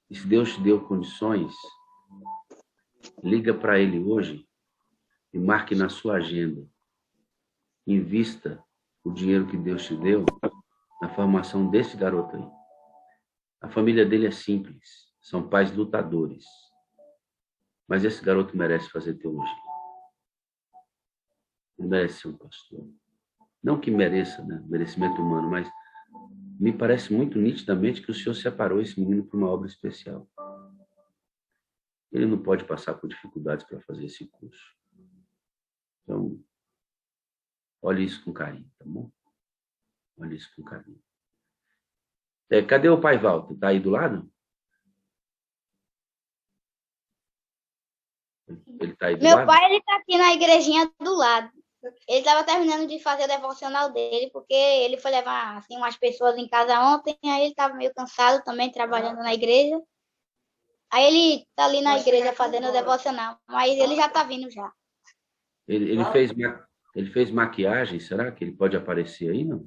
E se Deus te deu condições, liga para ele hoje e marque na sua agenda. Invista o dinheiro que Deus te deu na formação desse garoto aí. A família dele é simples, são pais lutadores. Mas esse garoto merece fazer teologia. Ele merece ser um pastor. Não que mereça, né? Merecimento humano, mas me parece muito nitidamente que o Senhor separou esse menino para uma obra especial. Ele não pode passar por dificuldades para fazer esse curso. Então, olhe isso com carinho, tá bom? Olhe isso com carinho. Cadê o pai Walter? Está aí do lado? Ele está aí do lado? Meu pai, ele está aqui na igrejinha do lado. Ele estava terminando de fazer o devocional dele, porque ele foi levar assim, umas pessoas em casa ontem, aí ele estava meio cansado também, trabalhando na igreja. Aí ele está ali na igreja fazendo o devocional, mas ele já está vindo já. Ele fez maquiagem, será que ele pode aparecer aí, não?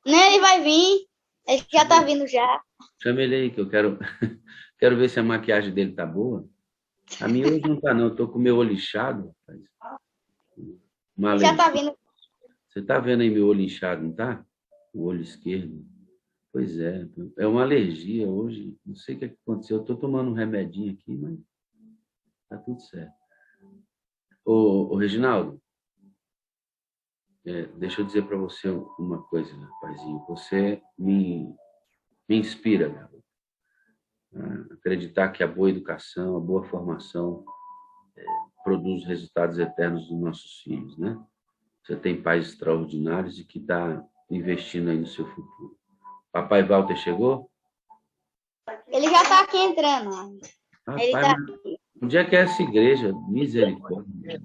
Não, ele vai vir, ele já está vindo já. Chama ele aí, que eu quero ver se a maquiagem dele tá boa. A minha hoje não tá, não. Eu tô com o meu olho inchado. Já tá vindo. Você tá vendo aí meu olho inchado, não tá? O olho esquerdo. Pois é. É uma alergia hoje. Não sei o que aconteceu. Eu tô tomando um remedinho aqui, mas tá tudo certo. Ô Reginaldo, deixa eu dizer para você uma coisa, rapazinho. Você me inspira, garoto. Acreditar que a boa educação, a boa formação produz resultados eternos dos nossos filhos, né? Você tem pais extraordinários e que está investindo aí no seu futuro. Papai Walter chegou? Ele já está aqui entrando. Rapaz, ele tá aqui. Onde é que é essa igreja? Misericórdia.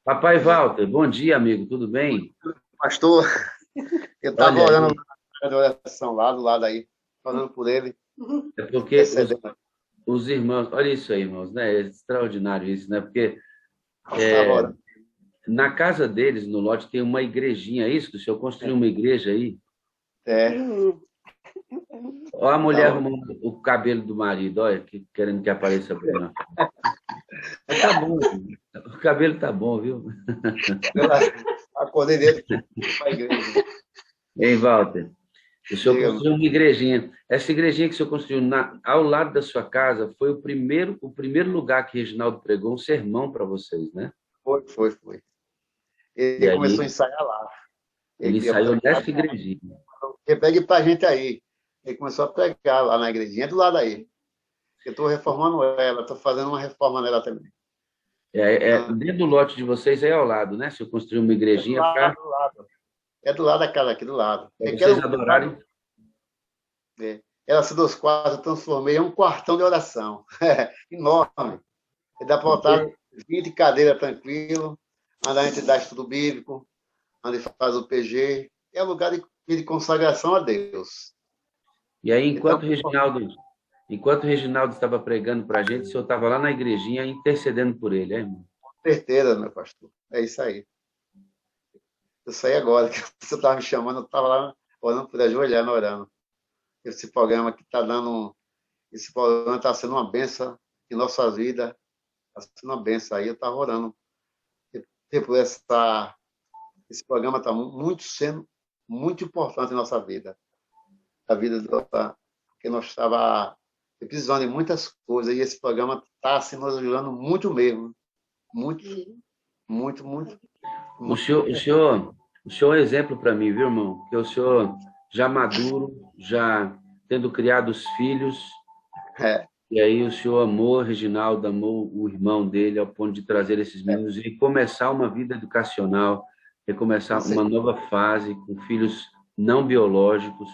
Papai Walter, bom dia, amigo, tudo bem? Pastor, eu estava orando na oração lá do lado aí, orando por ele. É porque os irmãos, olha isso aí, irmãos, né? É extraordinário isso, né? Porque na casa deles, no lote, tem uma igrejinha, isso? Que o senhor construiu uma igreja aí? Olha a mulher arrumando o cabelo do marido, olha, querendo que apareça bem. Mas tá bom, o cabelo tá bom, viu? Acordei dele para a igreja. Hein, Walter? O senhor construiu uma igrejinha. Essa igrejinha que o senhor construiu ao lado da sua casa foi o primeiro lugar que Reginaldo pregou um sermão para vocês, né? Foi. E Ele aí, começou a ensaiar lá. ele ensaiou nessa igrejinha. Ele pegue para a gente aí. Ele começou a pregar lá na igrejinha do lado aí. Eu estou reformando ela, estou fazendo uma reforma nela também. Dentro do lote de vocês aí ao lado, né? Se eu construir uma igrejinha para... do lado. É do lado da casa, aqui do lado. Vocês adorarem. Ela se dos quadros, eu transformei em um quartão de oração. Enorme. Dá para botar 20 cadeiras tranquilo, onde a gente dá estudo bíblico, onde faz o PG. É um lugar de consagração a Deus. E aí, enquanto o Reginaldo estava pregando para a gente, o senhor estava lá na igrejinha intercedendo por ele, irmão? Com certeza, meu pastor. É isso aí. Eu saí agora, que você estava me chamando, eu estava lá orando, por ajoelhando, orando. Esse programa que está dando... Esse programa está sendo uma bênção em nossas vidas. Está sendo uma bênção aí. Eu estava orando. Tipo, esse programa está sendo muito importante em nossa vida. A vida porque nós estava precisando de muitas coisas e esse programa está se nos ajudando muito mesmo. Muito. O senhor é um exemplo para mim, viu, irmão? Porque o senhor já maduro, já tendo criado os filhos, e aí o senhor amou o Reginaldo, amou o irmão dele, ao ponto de trazer esses meninos e começar uma vida educacional, recomeçar uma nova fase com filhos não biológicos.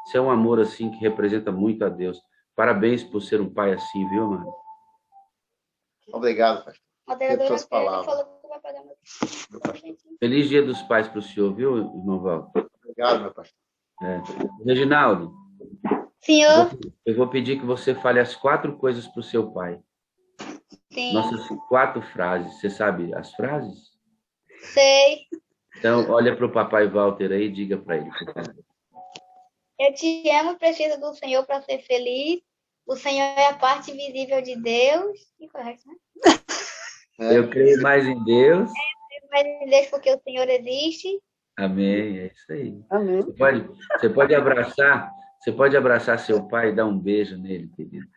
Isso é um amor assim que representa muito a Deus. Parabéns por ser um pai assim, viu, mano? Obrigado, pastor. Moderadora falou que vai pagar meu... Feliz Dia dos Pais para o senhor, viu, irmão Walter? Obrigado, meu pastor. Reginaldo. Senhor. Eu vou pedir que você fale as 4 coisas para o seu pai. Sim. Nossas 4 frases. Você sabe as frases? Sei. Então, olha para o papai Walter aí e diga para ele. Eu te amo, preciso do Senhor para ser feliz. O Senhor é a parte visível de Deus. E correto, né? Eu creio mais em Deus. Eu creio mais em Deus porque o Senhor existe. Amém, é isso aí. Amém. Você pode abraçar seu pai e dar um beijo nele, querido.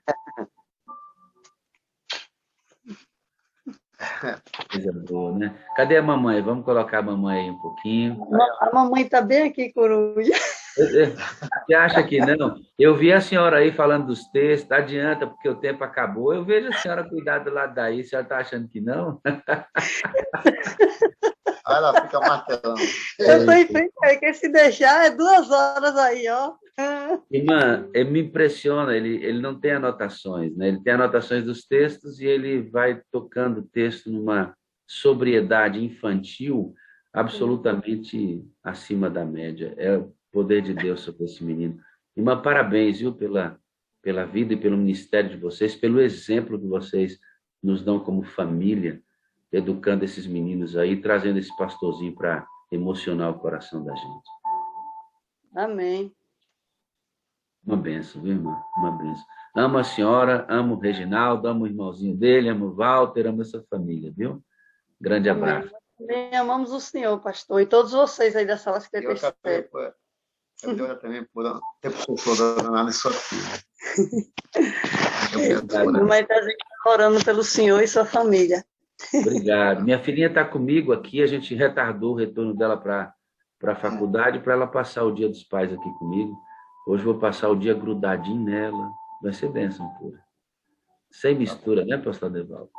Coisa boa, né? Cadê a mamãe? Vamos colocar a mamãe aí um pouquinho. A mamãe está bem aqui, coruja. Você acha que não? Eu vi a senhora aí falando dos textos, adianta, porque o tempo acabou. Eu vejo a senhora cuidar do lado daí. A senhora está achando que não? Ela fica martelando. Eu estou em frente aí, que se deixar é 2 horas aí, ó. Irmã, ele me impressiona, ele não tem anotações, né? Ele tem anotações dos textos e ele vai tocando o texto numa sobriedade infantil absolutamente acima da média. É o poder de Deus sobre esse menino. Irmã, parabéns, viu, pela vida e pelo ministério de vocês, pelo exemplo que vocês nos dão como família, educando esses meninos aí, trazendo esse pastorzinho para emocionar o coração da gente. Amém. Uma benção, viu, irmã? Uma benção. Amo a senhora, amo o Reginaldo, amo o irmãozinho dele, amo o Walter, amo essa família, viu? Grande abraço. Também amamos o Senhor, pastor, e todos vocês aí da sala 57. Eu também por ter procurado lá na sua filha. Mamãe está orando pelo Senhor e sua família. Obrigado. Minha filhinha está comigo aqui, a gente retardou o retorno dela para a faculdade para ela passar o Dia dos Pais aqui comigo. Hoje vou passar o dia grudadinho nela. Vai ser bênção pura. Sem mistura, né, pastor Adevaldo?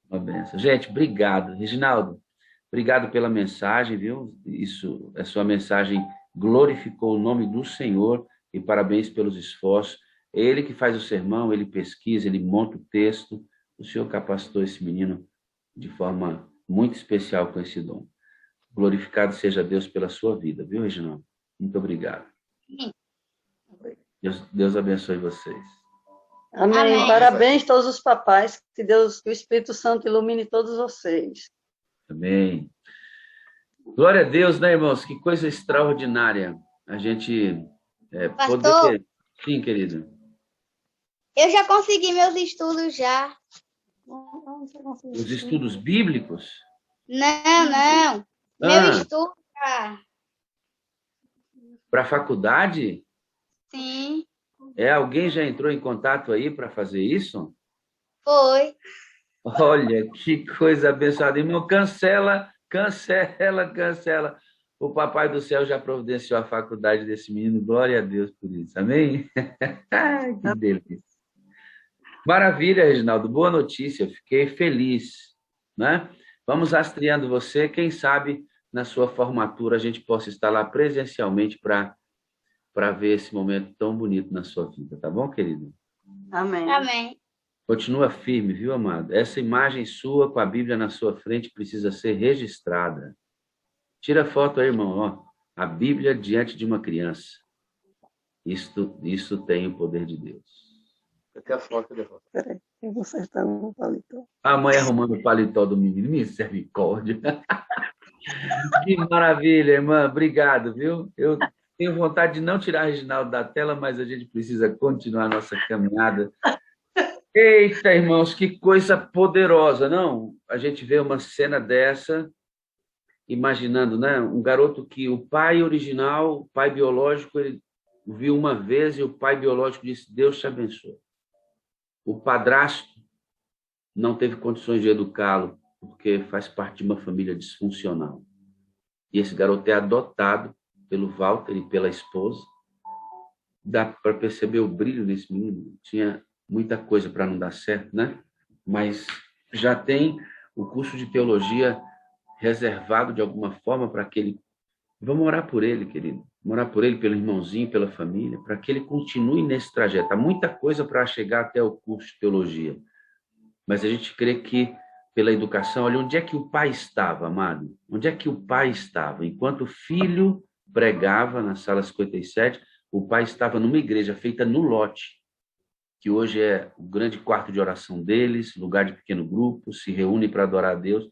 Uma bênção. Gente, obrigado. Reginaldo, obrigado pela mensagem, viu? Isso, a sua mensagem glorificou o nome do Senhor e parabéns pelos esforços. É ele que faz o sermão, ele pesquisa, ele monta o texto. O Senhor capacitou esse menino de forma muito especial com esse dom. Glorificado seja Deus pela sua vida, viu, Reginaldo? Muito obrigado. Deus abençoe vocês. Amém. Amém. Parabéns a todos os papais. Que Deus, que o Espírito Santo ilumine todos vocês. Amém. Glória a Deus, né, irmãos? Que coisa extraordinária. A gente poder... Sim, querido. Eu já consegui meus estudos já. Os estudos bíblicos? Não. Meu estudo. Para a faculdade? Sim, Alguém já entrou em contato aí para fazer isso? foi. Olha, que coisa abençoada. Irmão, cancela, cancela, cancela. O Papai do Céu já providenciou a faculdade desse menino. Glória a Deus por isso. Amém? Ai, que delícia. Maravilha, Reginaldo. Boa notícia. Fiquei feliz, né? Vamos rastreando você. Quem sabe na sua formatura a gente possa estar lá presencialmente para ver esse momento tão bonito na sua vida. Tá bom, querido? Amém. Amém. Continua firme, viu, amado? Essa imagem sua com a Bíblia na sua frente precisa ser registrada. Tira foto aí, irmão. Ó, a Bíblia diante de uma criança. Isso tem o poder de Deus. Eu tenho a foto, cadê a foto? Peraí, eu vou acertar no paletó. A mãe arrumando o paletó do menino. Misericórdia. Que maravilha, irmã. Obrigado, viu? Eu tenho vontade de não tirar a Reginaldo da tela, mas a gente precisa continuar a nossa caminhada. Eita, irmãos, que coisa poderosa, não? A gente vê uma cena dessa, imaginando, né? Um garoto que o pai original, o pai biológico, ele viu uma vez e o pai biológico disse: Deus te abençoe. O padrasto não teve condições de educá-lo, porque faz parte de uma família disfuncional. E esse garoto é adotado pelo Walter e pela esposa. Dá para perceber o brilho desse menino. Tinha muita coisa para não dar certo, né? Mas já tem o curso de teologia reservado de alguma forma para que ele... Vamos orar por ele, querido. Vamos orar por ele, pelo irmãozinho, pela família, para que ele continue nesse trajeto. Há muita coisa para chegar até o curso de teologia. Mas a gente crê que, pela educação, olha, onde é que o pai estava, amado? Onde é que o pai estava? Enquanto o filho pregava na sala 57, o pai estava numa igreja feita no lote, que hoje é o grande quarto de oração deles, lugar de pequeno grupo, se reúne para adorar a Deus.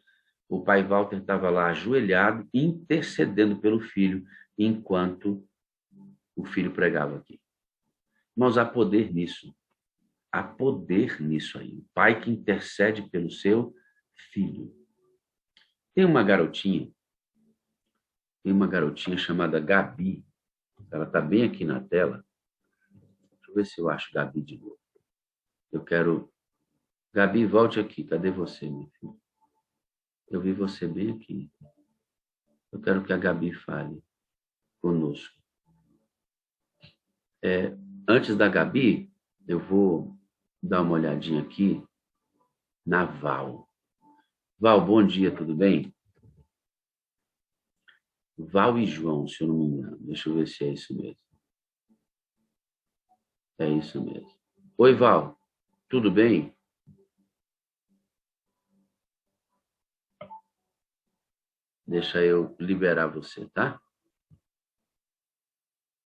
O pai Walter estava lá ajoelhado, intercedendo pelo filho, enquanto o filho pregava aqui. Mas há poder nisso. Há poder nisso aí. O pai que intercede pelo seu filho. Tem uma garotinha chamada Gabi. Ela está bem aqui na tela. Deixa eu ver se eu acho Gabi de novo. Eu quero... Gabi, volte aqui. Cadê você, meu filho? Eu vi você bem aqui. Eu quero que a Gabi fale conosco. Antes da Gabi, eu vou dar uma olhadinha aqui na Val. Val, bom dia, tudo bem? Val e João, se eu não me engano. Deixa eu ver se é isso mesmo. É isso mesmo. Oi, Val. Tudo bem? Deixa eu liberar você, tá?